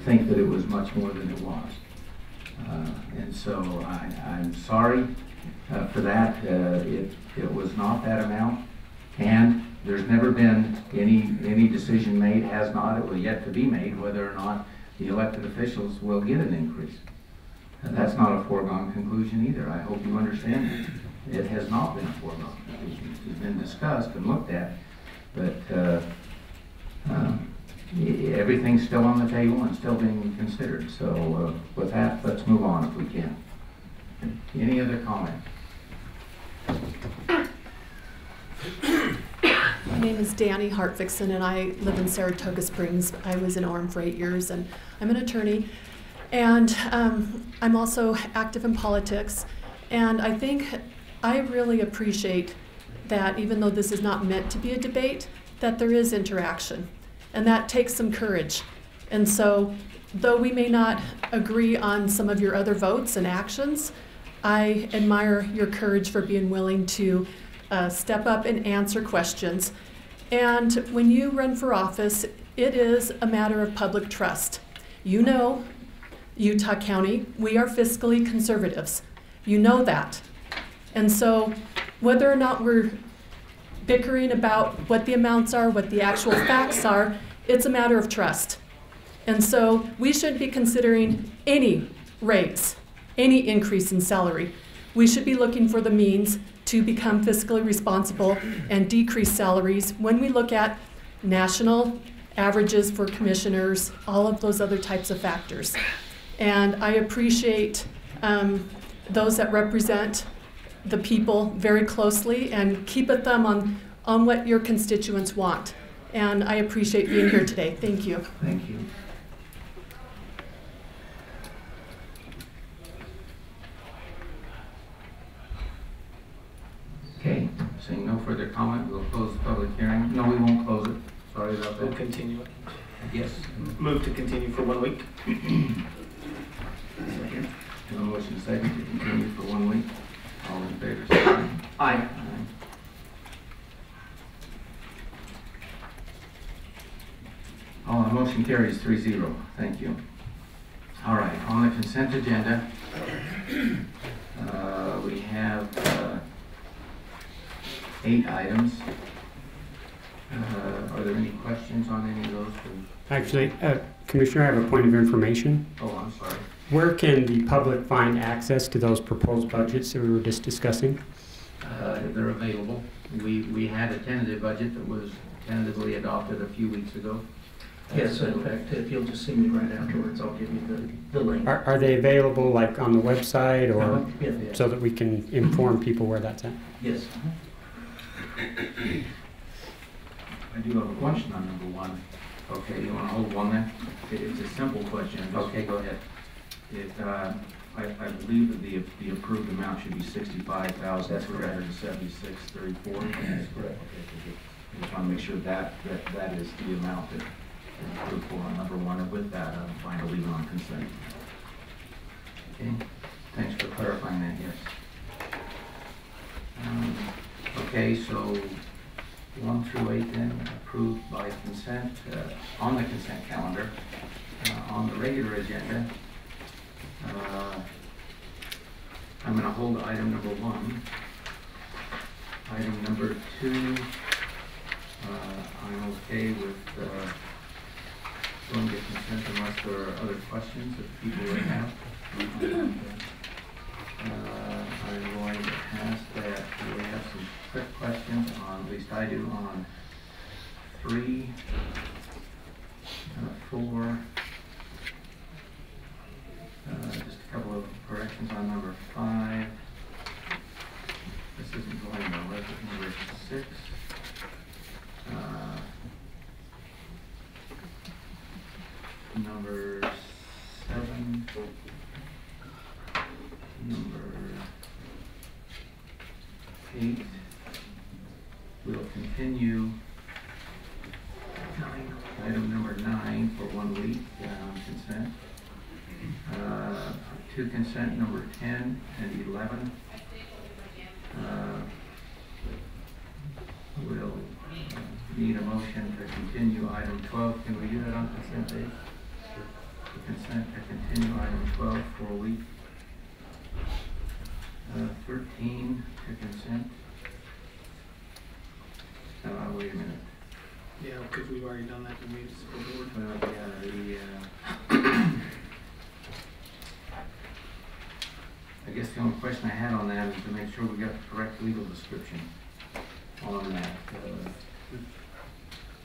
Speaker 5: think that it was much more than it was. And so I'm sorry for that. It was not that amount, and there's never been any decision made, has not, it will yet to be made, whether or not the elected officials will get an increase. And that's not a foregone conclusion either. I hope you understand that. It has not been a foregone conclusion. It's been discussed and looked at, but everything's still on the table and still being considered. So with that, let's move on if we can. Any other comment?
Speaker 14: My name is Danny Hartvickson, and I live in Saratoga Springs. I was in Orem for 8 years, and I'm an attorney. And I'm also active in politics. And I think I really appreciate that even though this is not meant to be a debate, that there is interaction. And that takes some courage. And so, though we may not agree on some of your other votes and actions, I admire your courage for being willing to step up and answer questions. And when you run for office, it is a matter of public trust. You know Utah County, we are fiscally conservatives. You know that. And so whether or not we're bickering about what the amounts are, what the actual facts are, it's a matter of trust. And so we shouldn't be considering any raise, any increase in salary. We should be looking for the means to become fiscally responsible and decrease salaries when we look at national averages for commissioners, all of those other types of factors. And I appreciate those that represent the people very closely and keep a thumb on what your constituents want. And I appreciate being here today. Thank you.
Speaker 5: Thank you. Okay, seeing no further comment, we'll close the public hearing. No, we won't close it. Sorry about that.
Speaker 2: We'll continue it.
Speaker 5: Yes.
Speaker 2: Move to continue for 1 week.
Speaker 5: Second. A motion second to continue for 1 week. All in favor, say aye.
Speaker 2: Aye.
Speaker 5: All, the motion carries 3-0. Thank you. All right, on the consent agenda, we have 8 items. Are there any questions on any of those?
Speaker 11: Actually, Commissioner, I have a point of information.
Speaker 5: Oh, I'm sorry.
Speaker 11: Where can the public find access to those proposed budgets that we were just discussing?
Speaker 5: They're available. We had a tentative budget that was tentatively adopted a few weeks ago.
Speaker 2: Yes, in fact, if you'll just see me right afterwards, I'll give you the link.
Speaker 11: Are they available like on the website or
Speaker 2: Yeah.
Speaker 11: so that we can inform people where that's at?
Speaker 2: Yes.
Speaker 4: I do have a question on number 1.
Speaker 5: Okay, you want to hold one then?
Speaker 4: It's a simple question.
Speaker 5: Okay, go ahead.
Speaker 4: I believe that the approved amount should be $65,376.34.
Speaker 5: That's correct.
Speaker 4: I just want to make sure that is the amount that is approved for on number 1. And with that, I'm fine to leave it on consent.
Speaker 5: Okay, thanks for clarifying that, yes. Okay, so 1 through 8 then, approved by consent, on the consent calendar. On the regular agenda, I'm going to hold item number 1. Item number 2, I'm okay with going to consent unless there are other questions that people may have. I'm going to ask that we have some quick questions on, at least I do, on 3, 4, just a couple of corrections on number 5. This isn't going nowhere, but number 6. Number 7. Number 8. We'll continue item number 9 for 1 week on consent. To consent number 10 and 11. We'll need a motion to continue item 12. Can we do that on consent day? To consent to continue item 12 for a week. 13 to consent. Wait a minute.
Speaker 2: Yeah, because we've already done that in the municipal board.
Speaker 5: Well, I guess the only question I had on that is to make sure we got the correct legal description on that.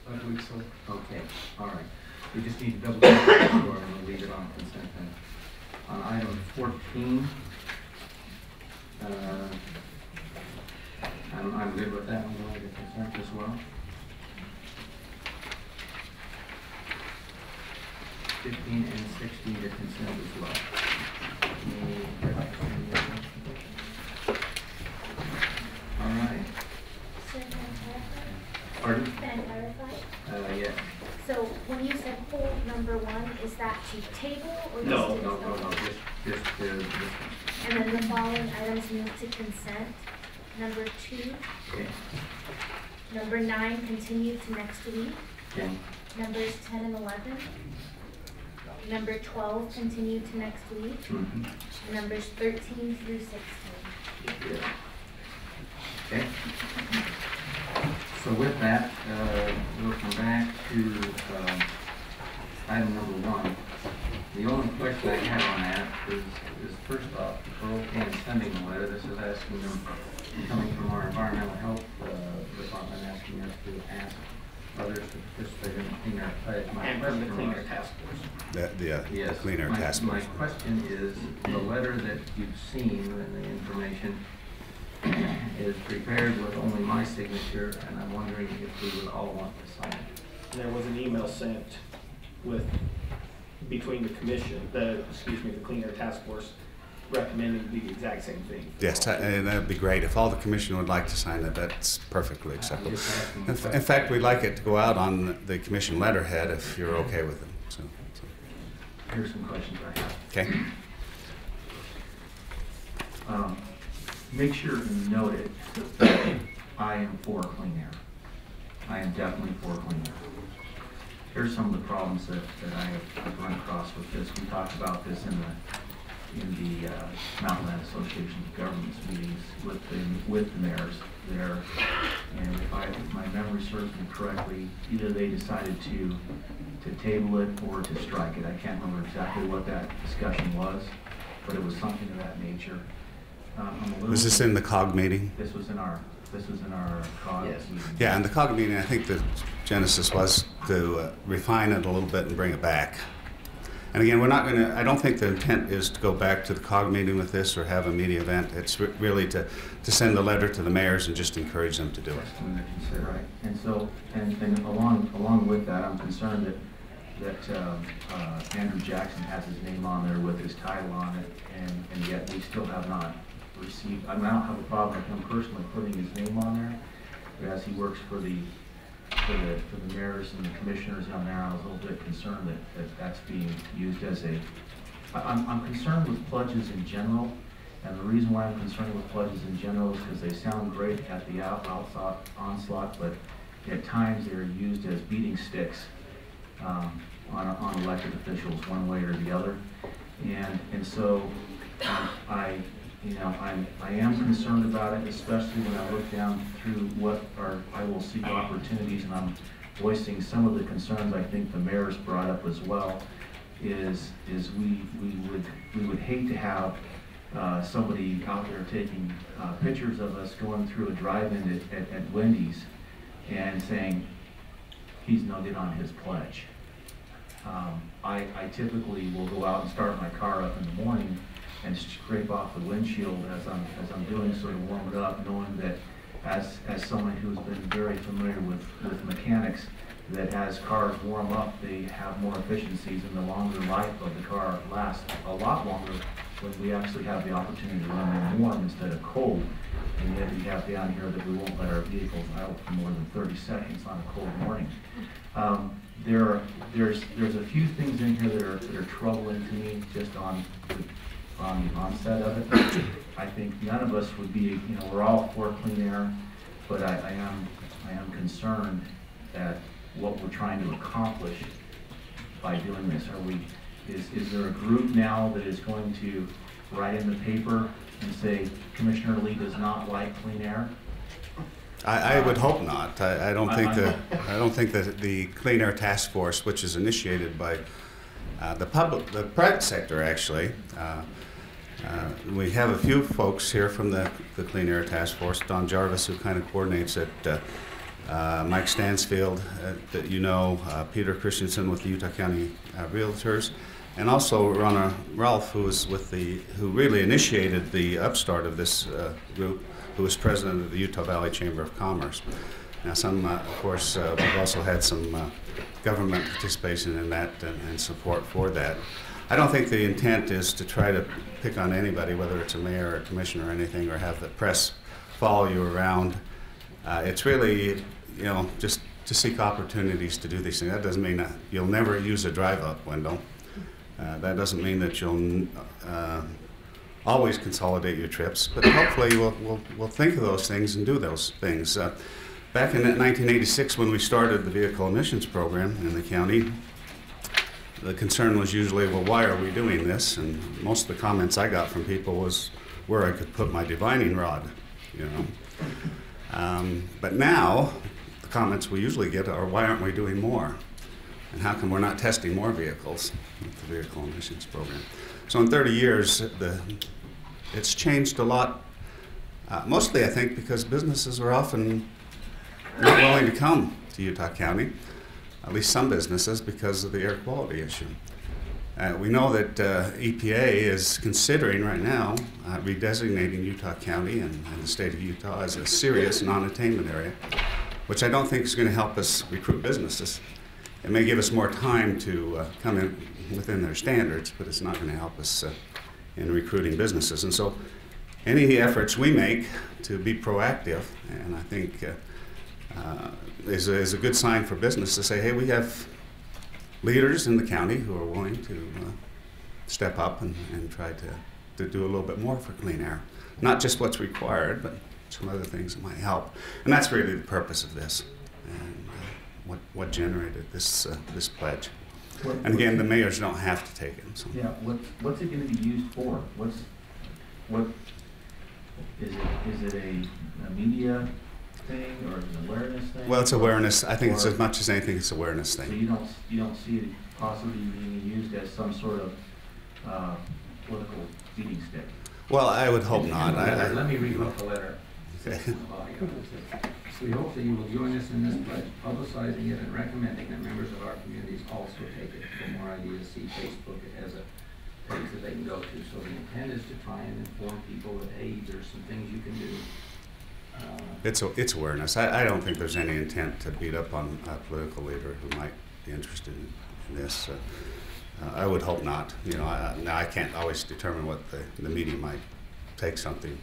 Speaker 3: I believe so.
Speaker 5: Okay, all right. We just need to double check that, so we'll leave it on consent then. On item 14, I'm good with that one, going to consent as well. 15 and 16 to consent as well. All right. Pardon?
Speaker 15: Can I clarify?
Speaker 5: Yes.
Speaker 15: So when you said hold number 1, is that to table or
Speaker 5: No,
Speaker 15: just to?
Speaker 5: no, just
Speaker 15: And then the following items move to consent. Number 2.
Speaker 5: okay.
Speaker 15: Number 9 continue to next week.
Speaker 5: Okay.
Speaker 15: Numbers 10 and 11. number 12 continued to next week. Numbers 13 through 16.
Speaker 5: Okay. So with that, we'll come back to item number 1. The only question I have on that is first off, for okay in sending the letter, this is asking them, coming from our environmental health department, asking us to ask others to participate in the Clean Air Pledge.
Speaker 2: And from the Clean Air Task Force.
Speaker 5: Yes.
Speaker 6: Clean Air Task Force.
Speaker 5: My question is, the letter that you've seen and the information is prepared with only my signature, and I'm wondering if we would all want to sign it.
Speaker 2: There was an email sent between the commission, the Clean Air Task Force, recommending the exact same thing.
Speaker 16: Yes, and that'd be great. If all the commission would like to sign it, that's perfectly acceptable. In fact, we'd like it to go out on the commission letterhead if you're okay with it. So.
Speaker 5: Here's some questions I have.
Speaker 16: Okay.
Speaker 5: Make sure you note it. I am for clean air. I am definitely for clean air. Here's some of the problems that I've run across with this. We talked about this in the Mountain Land Association of Governments meetings with the mayors there. And if my memory serves me correctly, either they decided to table it or to strike it. I can't remember exactly what that discussion was, but it was something of that nature.
Speaker 16: Was this in the COG meeting?
Speaker 5: This was in our COG meeting.
Speaker 16: Yeah, in the COG meeting, I think the genesis was to refine it a little bit and bring it back. And again, we're not going to, I don't think the intent is to go back to the COG meeting with this or have a media event. It's really to send a letter to the mayors and just encourage them to do it.
Speaker 5: Right. And so, and along with that, I'm concerned that Andrew Jackson has his name on there with his title on it, and yet we still have not received. I mean, I don't have a problem with him personally putting his name on there, but as he works for the mayors and the commissioners on there, I was a little bit concerned that that's being used as a. I'm concerned with pledges in general, and the reason why I'm concerned with pledges in general is because they sound great at the onslaught, but at times they're used as beating sticks on elected officials, one way or the other, and so I am concerned about it, especially when I look down through I will seek opportunities, and I'm voicing some of the concerns I think the mayor's brought up as well. Is we would hate to have somebody out there taking pictures of us going through a drive-in at Wendy's and saying he's no good on his pledge. I typically will go out and start my car up in the morning and scrape off the windshield as I'm doing so to warm it up, knowing that as someone who's been very familiar with mechanics, that as cars warm up, they have more efficiencies, and the longer life of the car lasts a lot longer when we actually have the opportunity to run them warm instead of cold. And yet we have down here that we won't let our vehicles out for more than 30 seconds on a cold morning. There's a few things in here that are troubling to me just on the onset of it. I think none of us would be, we're all for clean air, but I am concerned at what we're trying to accomplish by doing this. Is there a group now that is going to write in the paper and say Commissioner Lee does not like clean air?
Speaker 16: I would hope not. I don't think that the Clean Air Task Force, which is initiated by the private sector actually. We have a few folks here from the Clean Air Task Force. Don Jarvis, who kind of coordinates it, Mike Stansfield, that Peter Christensen with the Utah County Realtors, and also Ronna Ralph, who really initiated the upstart of this group, who was president of the Utah Valley Chamber of Commerce. Now, of course, we've also had some government participation in that and support for that. I don't think the intent is to try to pick on anybody, whether it's a mayor or a commissioner or anything, or have the press follow you around. It's really, just to seek opportunities to do these things. That doesn't mean that you'll never use a drive-up window. That doesn't mean that you'll always consolidate your trips, but hopefully we'll think of those things and do those things. Back in 1986, when we started the vehicle emissions program in the county, the concern was usually, well, why are we doing this? And most of the comments I got from people was where I could put my divining rod, you know. But now, the comments we usually get are, why aren't we doing more? And how come we're not testing more vehicles with the vehicle emissions program? So in 30 years, it's changed a lot. Mostly, I think, because businesses are often not willing to come to Utah County, at least some businesses, because of the air quality issue. We know that EPA is considering right now redesignating Utah County and the state of Utah as a serious non-attainment area, which I don't think is going to help us recruit businesses. It may give us more time to come in within their standards, but it's not going to help us in recruiting businesses. And so any efforts we make to be proactive, and I think is a good sign for business to say, hey, we have leaders in the county who are willing to step up and try to do a little bit more for clean air. Not just what's required, but some other things that might help. And that's really the purpose of this, and what generated this pledge. And again, the mayors don't have to take it. So.
Speaker 4: Yeah, what's it going to be used for? What is it a media thing or an awareness thing?
Speaker 16: Well, it's awareness. I think it's as much as anything, it's awareness thing.
Speaker 4: So you don't see it possibly being used as some sort of political feeding stick?
Speaker 16: Well, I would hope not.
Speaker 5: Let me read off the letter.
Speaker 16: Okay.
Speaker 5: We hope that you will join us in this pledge, publicizing it and recommending that members of our communities also take it. For more ideas, see Facebook. It has a page that they can go to. So the intent is to try and inform people that, hey, there's some things you can do.
Speaker 16: It's awareness. I don't think there's any intent to beat up on a political leader who might be interested in this. I would hope not. You know, now I can't always determine what the media might take something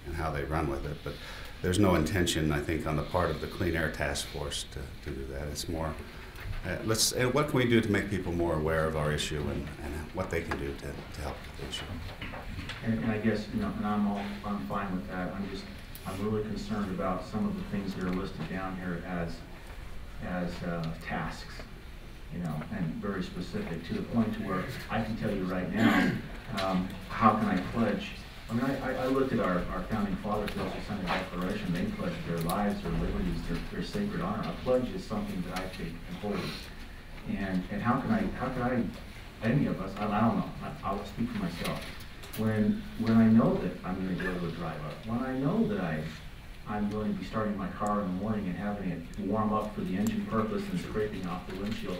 Speaker 16: and how they run with it, but there's no intention, I think, on the part of the Clean Air Task Force to do that. It's more, what can we do to make people more aware of our issue and what they can do to help with the issue.
Speaker 4: And I guess, you know, and I'm fine with that. I'm really concerned about some of the things that are listed down here as tasks, you know, and very specific to the point to where I can tell you right now, how can I pledge? I mean, I looked at our founding fathers who also signed a declaration. They pledged their lives, their liberties, their sacred honor. A pledge is something that I take and hold. And how can I, any of us, I don't know, I'll speak for myself. When I know that I'm going to go to a drive up, when I know that I'm going to be starting my car in the morning and having it warm up for the engine purpose and scraping off the windshield,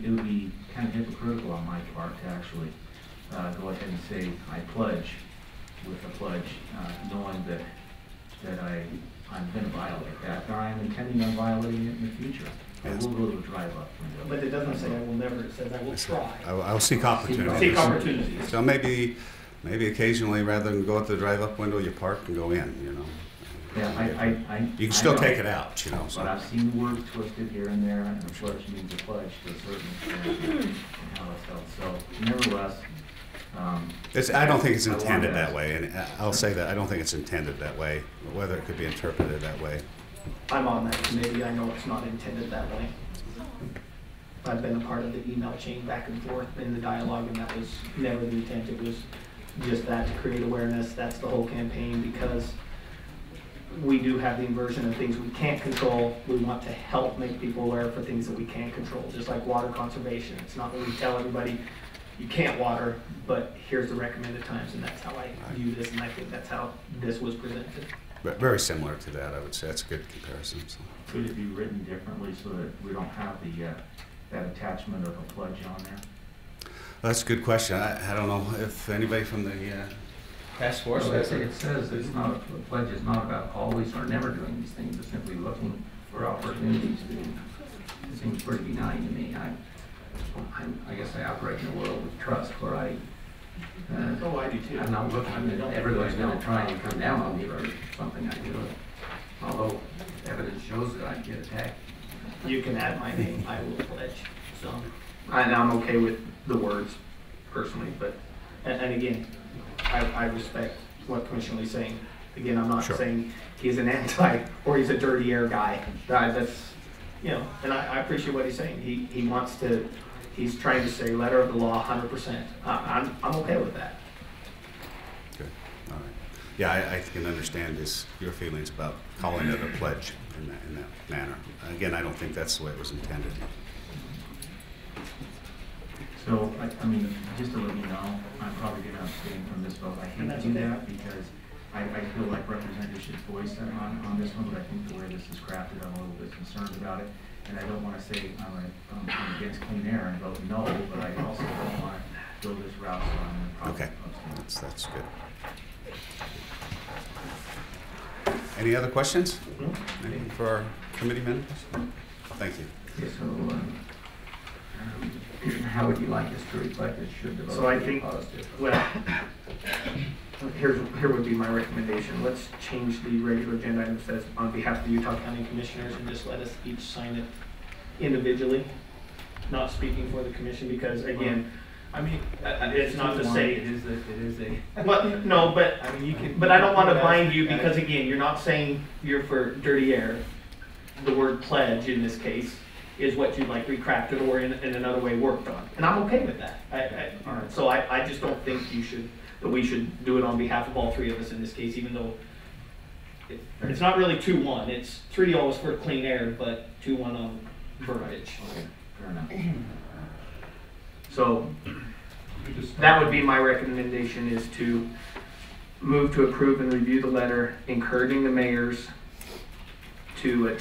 Speaker 4: it would be kind of hypocritical on my part to actually go ahead and say, I pledge with a pledge, knowing that I'm going to violate that, or I'm intending on violating it in the future.
Speaker 16: Yes.
Speaker 4: I will go to a drive up.
Speaker 2: But it doesn't say I will never, it says I will try.
Speaker 16: I'll seek opportunities.
Speaker 2: Seek opportunities.
Speaker 16: So maybe occasionally, rather than go out the drive-up window, you park and go in, you know.
Speaker 4: Yeah,
Speaker 16: you can still take it out, you know.
Speaker 4: But I've seen words twisted here and there, and a pledge means a pledge to a certain extent, and how it's held. So, nevertheless,
Speaker 16: I don't think it's intended that way, and I'll say that I don't think it's intended that way, whether it could be interpreted that way.
Speaker 2: I'm on that committee. I know it's not intended that way. I've been a part of the email chain back and forth in the dialogue, and that was never the intent. It was just that, to create awareness. That's the whole campaign, because we do have the inversion of things we can't control. We want to help make people aware for things that we can't control, just like water conservation. It's not that we tell everybody you can't water, but here's the recommended times, and that's how I view this, and I think that's how this was presented.
Speaker 16: But very similar to that, I would say. That's a good comparison. So.
Speaker 4: Could it be written differently so that we don't have that attachment of a pledge on there?
Speaker 16: Well, that's a good question. I don't know if anybody from the task force.
Speaker 5: Well, it says it's not, the pledge is not about always or never doing these things. It's simply looking for opportunities to. It seems pretty benign to me. I guess I operate in a world of trust where I do too. I'm not looking. Everybody's going to try and come down on me for something I do. Although evidence shows that I get attacked.
Speaker 2: You can add my name. I will pledge. So, and I'm okay with the words personally, but and again, I respect what Commissioner Lee's saying. Again, I'm not saying he's an anti or he's a dirty air guy. That's, you know, and I appreciate what he's saying. He wants to he's trying to say letter of the law 100%. I'm okay with that.
Speaker 16: Good. All right. Yeah, I can understand your feelings about calling it a pledge in that manner. Again, I don't think that's the way it was intended.
Speaker 4: So, I mean, just to let you know, I'm probably going to abstain from this vote. I hate to do that because I feel like representatives should voice on this one, but I think the way this is crafted, I'm a little bit concerned about it. And I don't want to say I'm against clean air and vote no, but I also don't want to go this route, so I'm going to probably abstain.
Speaker 16: That's good. Any other questions? Anything for our committee members? Thank you.
Speaker 5: Okay, so how would you like this to reflect it should the vote
Speaker 2: So I
Speaker 5: be
Speaker 2: think,
Speaker 5: positive?
Speaker 2: well, here would be my recommendation. Let's change the regular agenda item that says on behalf of the Utah County Commissioners and just let us each sign it individually, not speaking for the commission, because again, I mean, it's not to say
Speaker 4: it is a.
Speaker 2: Well, no, but
Speaker 4: I mean, you can.
Speaker 2: But I don't want to bind you because again, you're not saying you're for dirty air. The word pledge in this case is what you'd like recrafted or in another way worked on, and I'm okay with that. So I just don't think that we should do it on behalf of all three of us in this case, even though it's not really 2-1. It's 3 always for clean air, but 2-1 on verbiage.
Speaker 4: Okay, fair enough.
Speaker 2: So that would be my recommendation, is to move to approve and review the letter encouraging the mayors to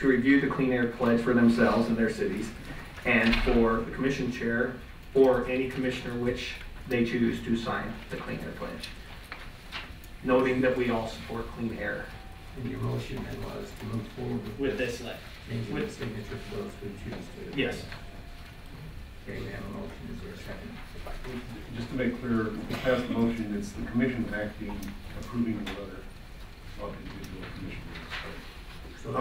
Speaker 2: review the clean air pledge for themselves and their cities, and for the commission chair or any commissioner which they choose to sign the clean air pledge, noting that we all support clean air.
Speaker 5: And your motion then was to move forward
Speaker 2: with this letter.
Speaker 5: Changing the signature for those who choose to.
Speaker 2: Yes.
Speaker 5: Okay, we have a motion. Is there a second?
Speaker 3: Just to make clear, to pass the motion, it's the commission acting, approving the letter of individual commissioners.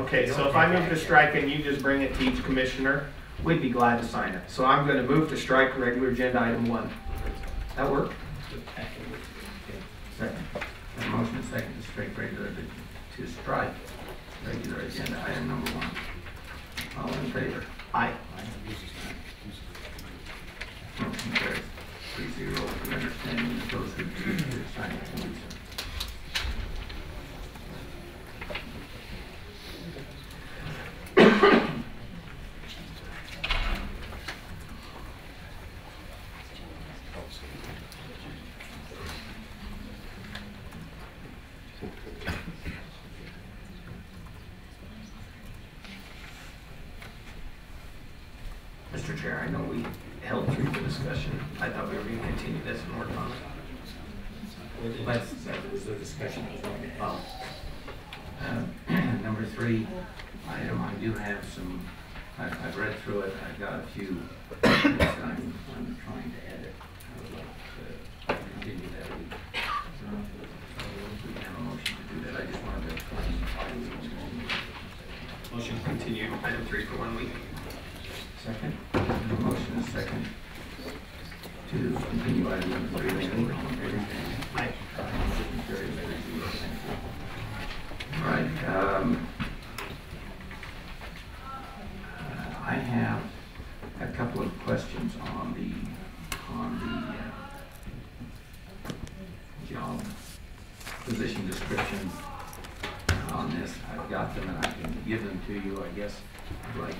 Speaker 2: Okay, so if I move to strike and you just bring it to each commissioner, we'd be glad to sign it. So I'm going to move to strike regular agenda item 1. That work?
Speaker 5: Second. A motion and second to strike regular to strike regular agenda item number 1. All in favor?
Speaker 2: Aye.
Speaker 5: Motion carries 3-0 with the understanding that those who choose to sign it will do so.
Speaker 2: Mr. Chair, I know we held through the discussion. I thought we were going to continue this and work on it.
Speaker 5: That was the discussion that was going to happen. Number 3 item, I do have some, I've read through it, I've got a few that I'm trying to edit. I would like to continue that week. So we can have a motion to do that. I just wanted to explain why we were
Speaker 2: Motion to continue item 3 for 1 week.
Speaker 5: second. A motion is second to continue item number 3.
Speaker 2: Aye.
Speaker 5: All right. I have a couple of questions on the job position description on this. I've got them and I can give them to you. I guess I'd like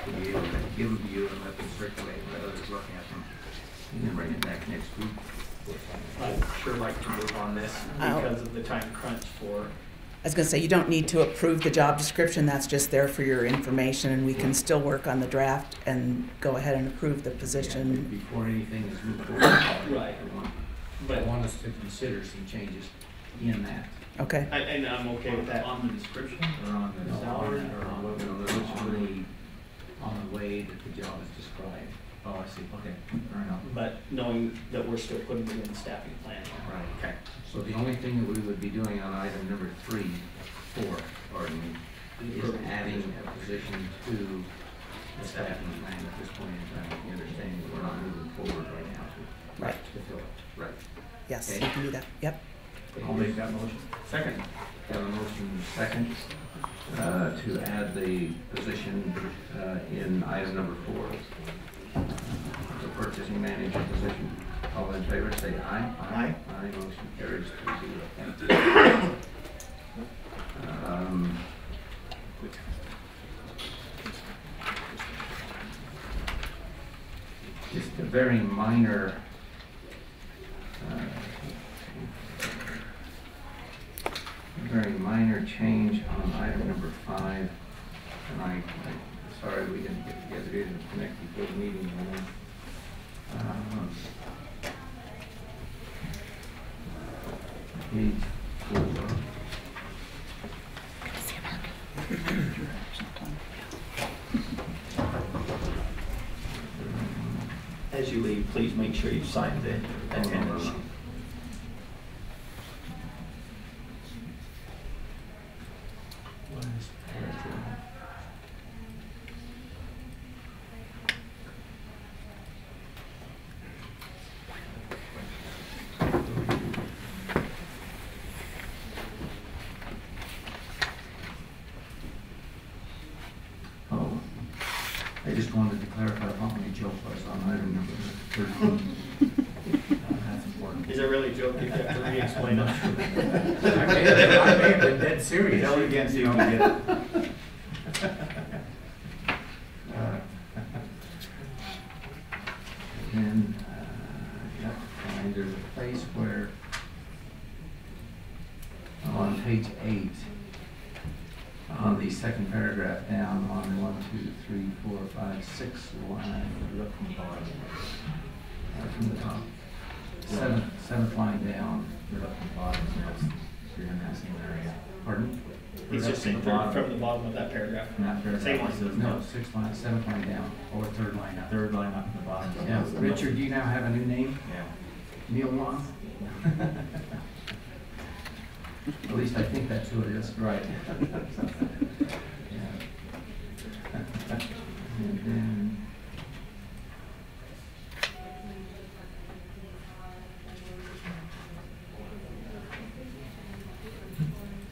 Speaker 5: to be able to give them to you and let them circulate, let others look at them, and then bring it back next week.
Speaker 2: I'd sure like to move on this because of the time crunch for.
Speaker 17: I was going to say, you don't need to approve the job description. That's just there for your information, and we can still work on the draft and go ahead and approve the position.
Speaker 5: Yeah, before anything is moved forward.
Speaker 2: Right.
Speaker 5: I want us to consider some changes in that.
Speaker 17: Okay.
Speaker 2: And I'm okay with that.
Speaker 4: On the description or on the salary or
Speaker 5: on the way that the job is described.
Speaker 4: Oh, I see. Okay. Fair enough.
Speaker 2: But knowing that we're still putting it in the staffing plan.
Speaker 4: Right.
Speaker 2: Okay.
Speaker 5: So the only thing that we would be doing on item number 4, pardon me, is adding a position to the staffing plan at this point in time. You understand that we're not moving forward right now
Speaker 17: Right.
Speaker 5: to fill it. Right.
Speaker 17: Yes,
Speaker 5: Okay.
Speaker 17: you can do that. Yep.
Speaker 4: I'll make that motion.
Speaker 2: Second.
Speaker 5: Got a motion second to add the position in item number 4. purchasing manager position. All in favor, say aye.
Speaker 2: Aye.
Speaker 5: Aye, motion carries 3-0. Thank you. Just a very minor change on item number 5, and I'm sorry we didn't get together here to connect before the meeting. Page 4.
Speaker 2: As you leave, please make sure you sign the attendance sheet.
Speaker 5: I just wanted to clarify what my joke was on item number 13. That's important.
Speaker 2: Is it really a joke? You have to re-explain it.
Speaker 5: I may have been dead serious.
Speaker 2: Tell it again so you don't get it.
Speaker 5: And there's a place where on page 8, on the second paragraph down on 1, 2, 3, 4, 5, 6 line, look from the bottom, from the top. Seventh line down, look from the bottom, you're in that same area. Pardon?
Speaker 2: He's just saying from the bottom of that paragraph.
Speaker 5: Not paragraph.
Speaker 2: Same line.
Speaker 5: No, 6th line, 7th line down, or 3rd line up.
Speaker 4: 3rd line up from the bottom.
Speaker 5: Yeah, Richard, do you now have a new name?
Speaker 4: Yeah.
Speaker 5: Neil Long? At least I think that's who it is. Right. Yeah. And then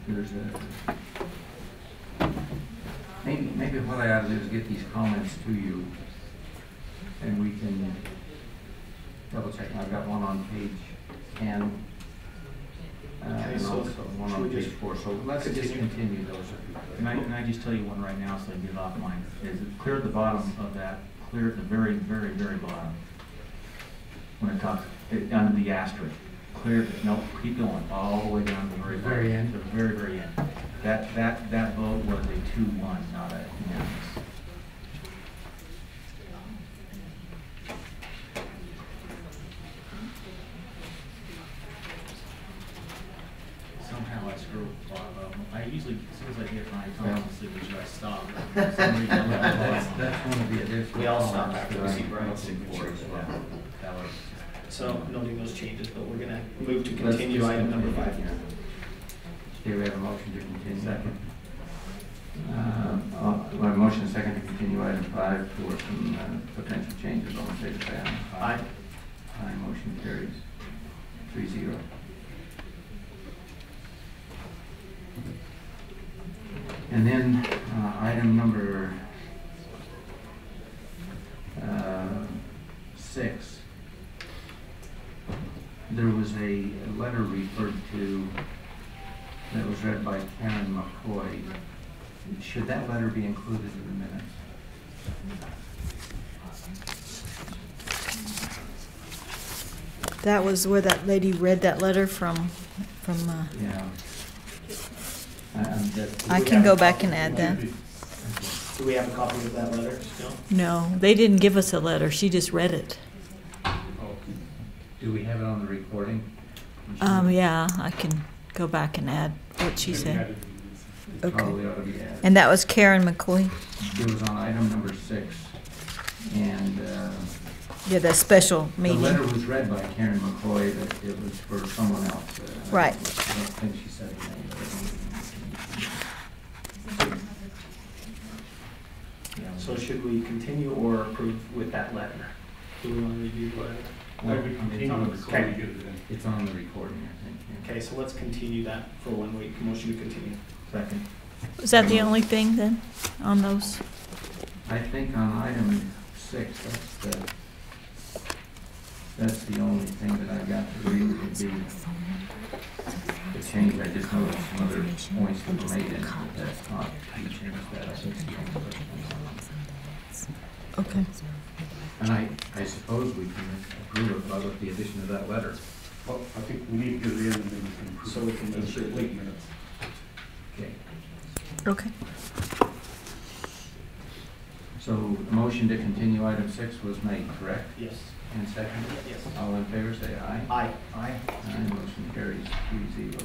Speaker 5: there's a maybe what I ought to do is get these comments to you, and we can double check. I've got one on page 10. And
Speaker 2: so
Speaker 5: also one on page 4. So let's just continue those.
Speaker 4: Can I just tell you one right now so I get off mine? Is it clear at the bottom of that, clear at the very, very, very bottom, when it talks, under the asterisk, clear, no, keep going, all the way down to the very
Speaker 5: end.
Speaker 4: The very, very end. That vote was a 2-1, not a unanimous. Somehow I screw up. I usually, as soon as I get my tongue signature, I stop.
Speaker 5: That's one of the additional.
Speaker 2: We all stop
Speaker 5: comments
Speaker 2: after
Speaker 5: that
Speaker 2: we
Speaker 5: I
Speaker 2: see
Speaker 5: looked
Speaker 2: Brian's
Speaker 5: for
Speaker 2: signature
Speaker 5: as
Speaker 2: as
Speaker 5: well.
Speaker 2: well.
Speaker 5: That was-
Speaker 2: So noting those changes, but we're going to move to
Speaker 5: Let's
Speaker 2: continue
Speaker 5: just
Speaker 2: item number
Speaker 5: continue
Speaker 2: 5.
Speaker 5: here. Okay, we have a motion to continue. Second. We have a motion and second to continue item 5 for some potential changes. All in favor, say aye.
Speaker 2: Aye.
Speaker 5: Aye, motion carries 3-0. And then item number 6. There was a letter referred to that was read by Karen McCoy. Should that letter be included in the minutes?
Speaker 12: That was where that lady read that letter from.
Speaker 5: Yeah.
Speaker 12: I can go back and add that.
Speaker 2: Do we have a copy of that letter still?
Speaker 12: No, they didn't give us a letter. She just read it.
Speaker 5: Do we have it on the recording?
Speaker 12: Yeah, I can go back and add what she said.
Speaker 5: Probably
Speaker 12: Okay.
Speaker 5: ought to be added.
Speaker 12: And that was Karen McCoy?
Speaker 5: It was on item number 6. And
Speaker 12: Yeah, that special
Speaker 5: the
Speaker 12: meeting.
Speaker 5: letter was read by Karen McCoy, but it was for someone else.
Speaker 12: Right.
Speaker 5: I don't think she said her name.
Speaker 2: So should we continue or approve with that letter? Do we want to review the letter?
Speaker 5: Well,
Speaker 3: I would continue
Speaker 2: on the
Speaker 3: before
Speaker 2: recording.
Speaker 3: we get it in.
Speaker 5: It's on the recording, I think. Yeah.
Speaker 2: Okay, so let's continue that for 1 week. Motion to continue.
Speaker 5: Second.
Speaker 12: Was that the only thing then on those?
Speaker 5: I think on item 6, that's the
Speaker 4: That's the only thing that I got to read would be the change. I just noticed some other points that were made in it, but that's not, you changed that. I think you changed it.
Speaker 12: Okay.
Speaker 4: And I suppose we can approve it with the addition of that letter.
Speaker 3: Well, I think we need to get it in and then we can approve.
Speaker 4: So we can make sure we-
Speaker 3: minutes.
Speaker 4: Okay.
Speaker 12: Okay.
Speaker 4: So the motion to continue item 6 was made, correct?
Speaker 2: Yes.
Speaker 4: And seconded?
Speaker 2: Yes.
Speaker 4: All in favor, say aye.
Speaker 2: Aye.
Speaker 4: Aye. Aye, motion carries 3-0.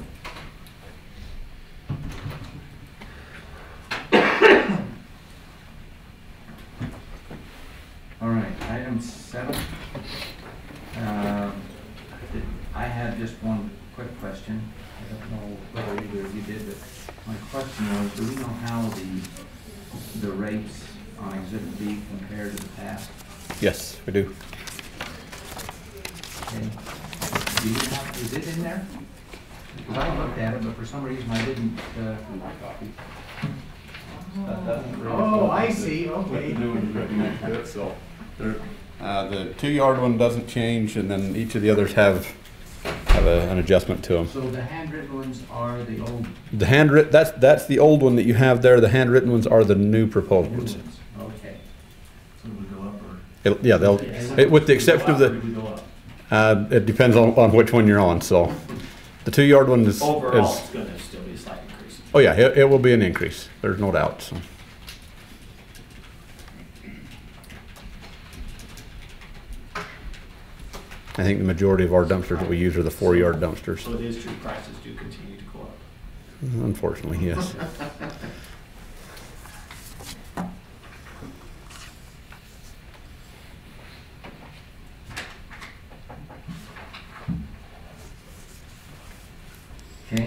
Speaker 4: All right, item 7. I had just one quick question. I don't know whether either of you did, but my question was, do we know how the rates on Exhibit B compare to the past?
Speaker 6: Yes, we do.
Speaker 4: Okay. Do you have, is it in there? Because I looked at it, but for some reason I didn't. Oh, I see, okay.
Speaker 6: The 2-yard one doesn't change, and then each of the others have an adjustment to them.
Speaker 4: So the handwritten ones are the old.
Speaker 6: The handwritten, that's the old one that you have there. The handwritten ones are the new proposed ones.
Speaker 4: Okay. So we go up or?
Speaker 6: Yeah, with the exception of the. It depends on which one you're on. So, the 2-yard one is.
Speaker 2: Overall, it's going to still be a slight increase.
Speaker 6: Oh yeah, it will be an increase. There's no doubt. So. I think the majority of our dumpsters that we use are the 4-yard dumpsters.
Speaker 2: So it is true, prices do continue to go up.
Speaker 6: Unfortunately, yes.
Speaker 4: Okay.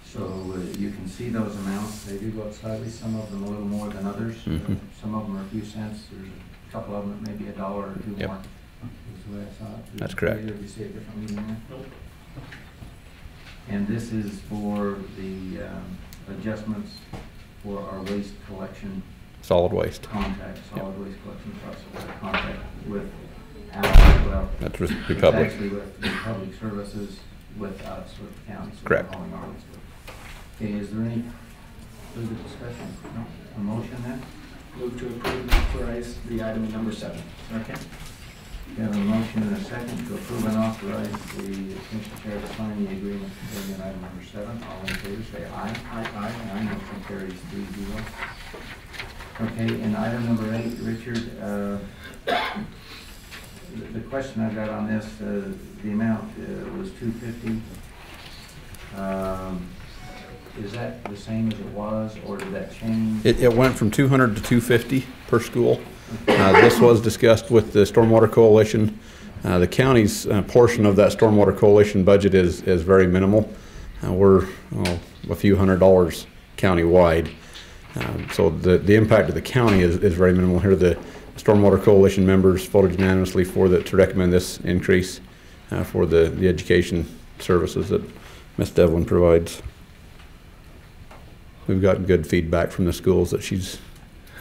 Speaker 4: So you can see those amounts. They do go up slightly. Some of them a little more than others.
Speaker 6: Mhm.
Speaker 4: Some of them are a few cents. There's a couple of them that may be $1 or 2
Speaker 6: Yep.
Speaker 4: more. Is the way I saw it.
Speaker 6: That's correct.
Speaker 4: Or do you see it differently than that?
Speaker 2: Nope.
Speaker 4: And this is for the adjustments for our waste collection
Speaker 6: Solid waste.
Speaker 4: contract, solid waste collection process contract with well.
Speaker 6: That's with
Speaker 4: it's
Speaker 6: Republic.
Speaker 4: Actually with Republic Services, with us, with the county. So
Speaker 6: Correct.
Speaker 4: we're hauling our waste. Okay, is there any further discussion? No? A motion then?
Speaker 2: Move to approve and authorize the item number 7.
Speaker 4: Okay. We have a motion and a second to approve and authorize the Commissioner Chair to sign the agreement concerning item number 7. All in favor say aye. Aye. Aye. Aye. Motion carries 3-0. Okay, and item number 8, Richard, the question I got on this, the amount was $250. Is that the same as it was, or did that change?
Speaker 6: It went from 200 to 250 per school. This was discussed with the Stormwater Coalition. The county's portion of that Stormwater Coalition budget is very minimal. We're a few $100s countywide. So the impact of the county is very minimal. Here the Stormwater Coalition members voted unanimously to recommend this increase for the education services that Ms. Devlin provides. We've gotten good feedback from the schools that she's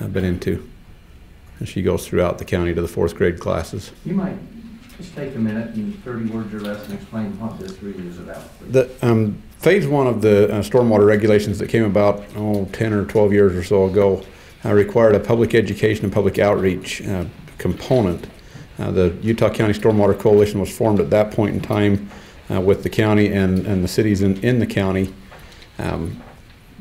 Speaker 6: been into. And she goes throughout the county to the 4th grade classes.
Speaker 4: You might just take a minute and 30 words or less and explain what this really is about.
Speaker 6: The phase 1 of the stormwater regulations that came about 10 or 12 years or so ago required a public education and public outreach component. The Utah County Stormwater Coalition was formed at that point in time with the county and the cities in the county.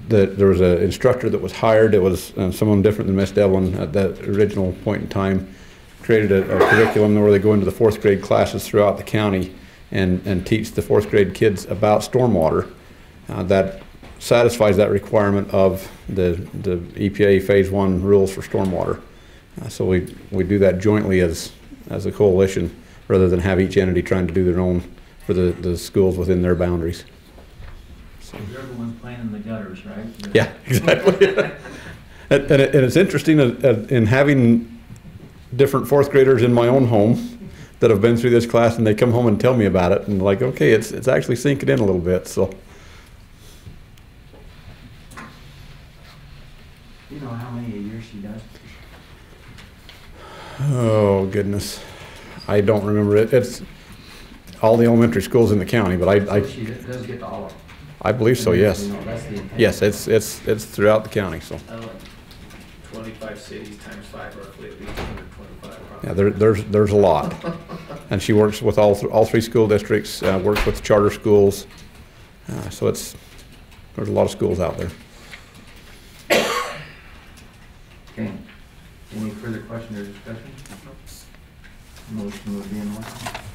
Speaker 6: There was an instructor that was hired. It was someone different than Miss Devlin at that original point in time. Created a curriculum where they go into the 4th grade classes throughout the county and teach the 4th grade kids about stormwater. That satisfies that requirement of the EPA Phase 1 rules for stormwater. So we do that jointly as a coalition rather than have each entity trying to do their own for the schools within their boundaries.
Speaker 4: So everyone's playing in the gutters, right?
Speaker 6: Yeah, exactly. and it's interesting in having different 4th graders in my own home that have been through this class, and they come home and tell me about it, and like, okay, it's actually sinking in a little bit. So,
Speaker 4: you know how many a year she does?
Speaker 18: Oh, goodness. I don't remember it. It's all the elementary schools in the county, but
Speaker 5: She does get to all of them.
Speaker 18: I believe so, yes.
Speaker 5: That's the intent.
Speaker 18: Yes, it's throughout the county, so.
Speaker 2: 25 cities times 5 roughly, at least 125.
Speaker 18: Yeah, there's a lot. And she works with all 3 school districts, works with charter schools. So there's a lot of schools out there.
Speaker 4: Okay. Any further question or discussion? Motion would be in order.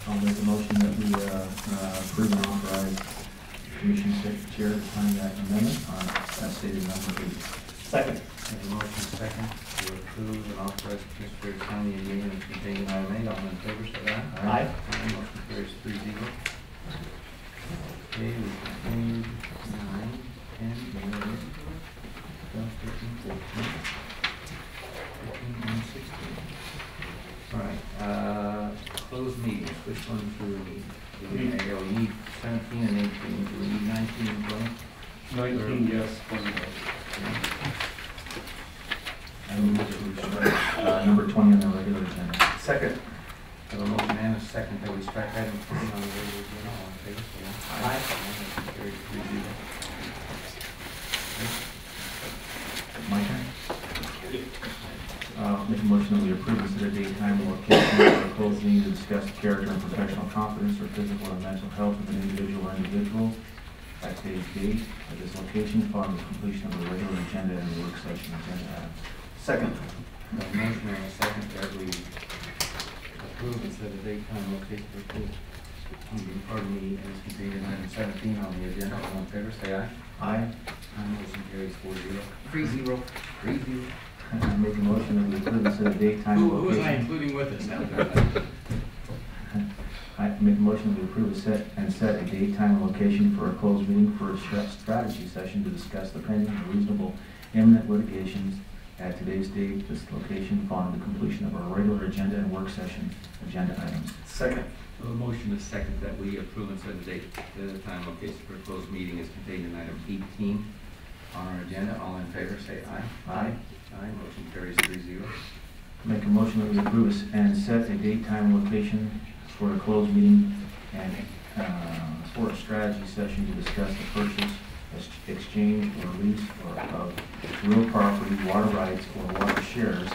Speaker 4: I'll make a motion that we approve and authorize Commission Secretary to sign that amendment on as stated number 8.
Speaker 2: Second.
Speaker 4: Have a motion second to approve and authorize Commissioner County and Union contained in item 8. All in favor, say aye.
Speaker 2: Aye.
Speaker 4: Motion carries 3-0. Okay, we continue 9, 10, 11, 12, 13, 14, 15, and 16. All right, closed meetings. Which ones do we need? We need 17 and 18. Do we need 19 and 20?
Speaker 3: 19, yes, 20.
Speaker 4: I move to strike number 20 on the regular agenda.
Speaker 2: Second.
Speaker 4: Have a motion and a second that we strike item 20 on the regular agenda. All in favor, say aye.
Speaker 2: Aye.
Speaker 4: Motion carries 3-0. My turn. Make a motion that we approve and set a date, time, and location for a closed meeting to discuss the character and professional competence or physical and mental health of an individual or individuals at today's date at this location following the completion of the regular agenda and the work session agenda items.
Speaker 2: Second.
Speaker 4: A motion and a second that we approve and set a date, time, location for closed. Pardon me, as contained in item 17 on the agenda. All in favor, say aye. Aye. Motion carries 4-0. 3-0. 3-0. I make a motion that we approve and set a date, time, and location.
Speaker 5: Who was I including with us now?
Speaker 4: I make a motion that we approve and set a date, time, and location for a closed meeting for a strategy session to discuss the pending and reasonable imminent litigations at today's date, this location, following the completion of our regular agenda and work session agenda items.
Speaker 2: Second.
Speaker 5: A motion is second that we approve and set a date, time, location for a closed meeting is contained in item 18 on our agenda. All in favor, say aye. Aye. Aye. Motion carries 3-0.
Speaker 4: Make a motion that we approve and set a date, time, and location for a closed meeting and for a strategy session to discuss the purchase, exchange, or lease of real property, water rights, or water shares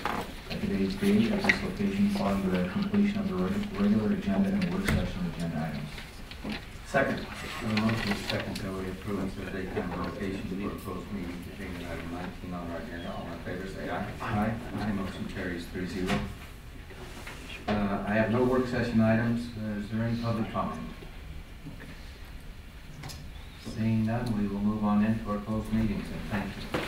Speaker 4: at today's date at this location following the completion of the regular agenda and work session agenda items.
Speaker 2: Second.
Speaker 4: A motion is second that we approve and set a date, time, and location for a closed meeting contained in item 19 on our agenda. All in favor, say aye. Aye. Aye. Motion carries 3-0. I have no work session items. Is there any public comment? Seeing none, we will move on into our closed meetings. Thank you.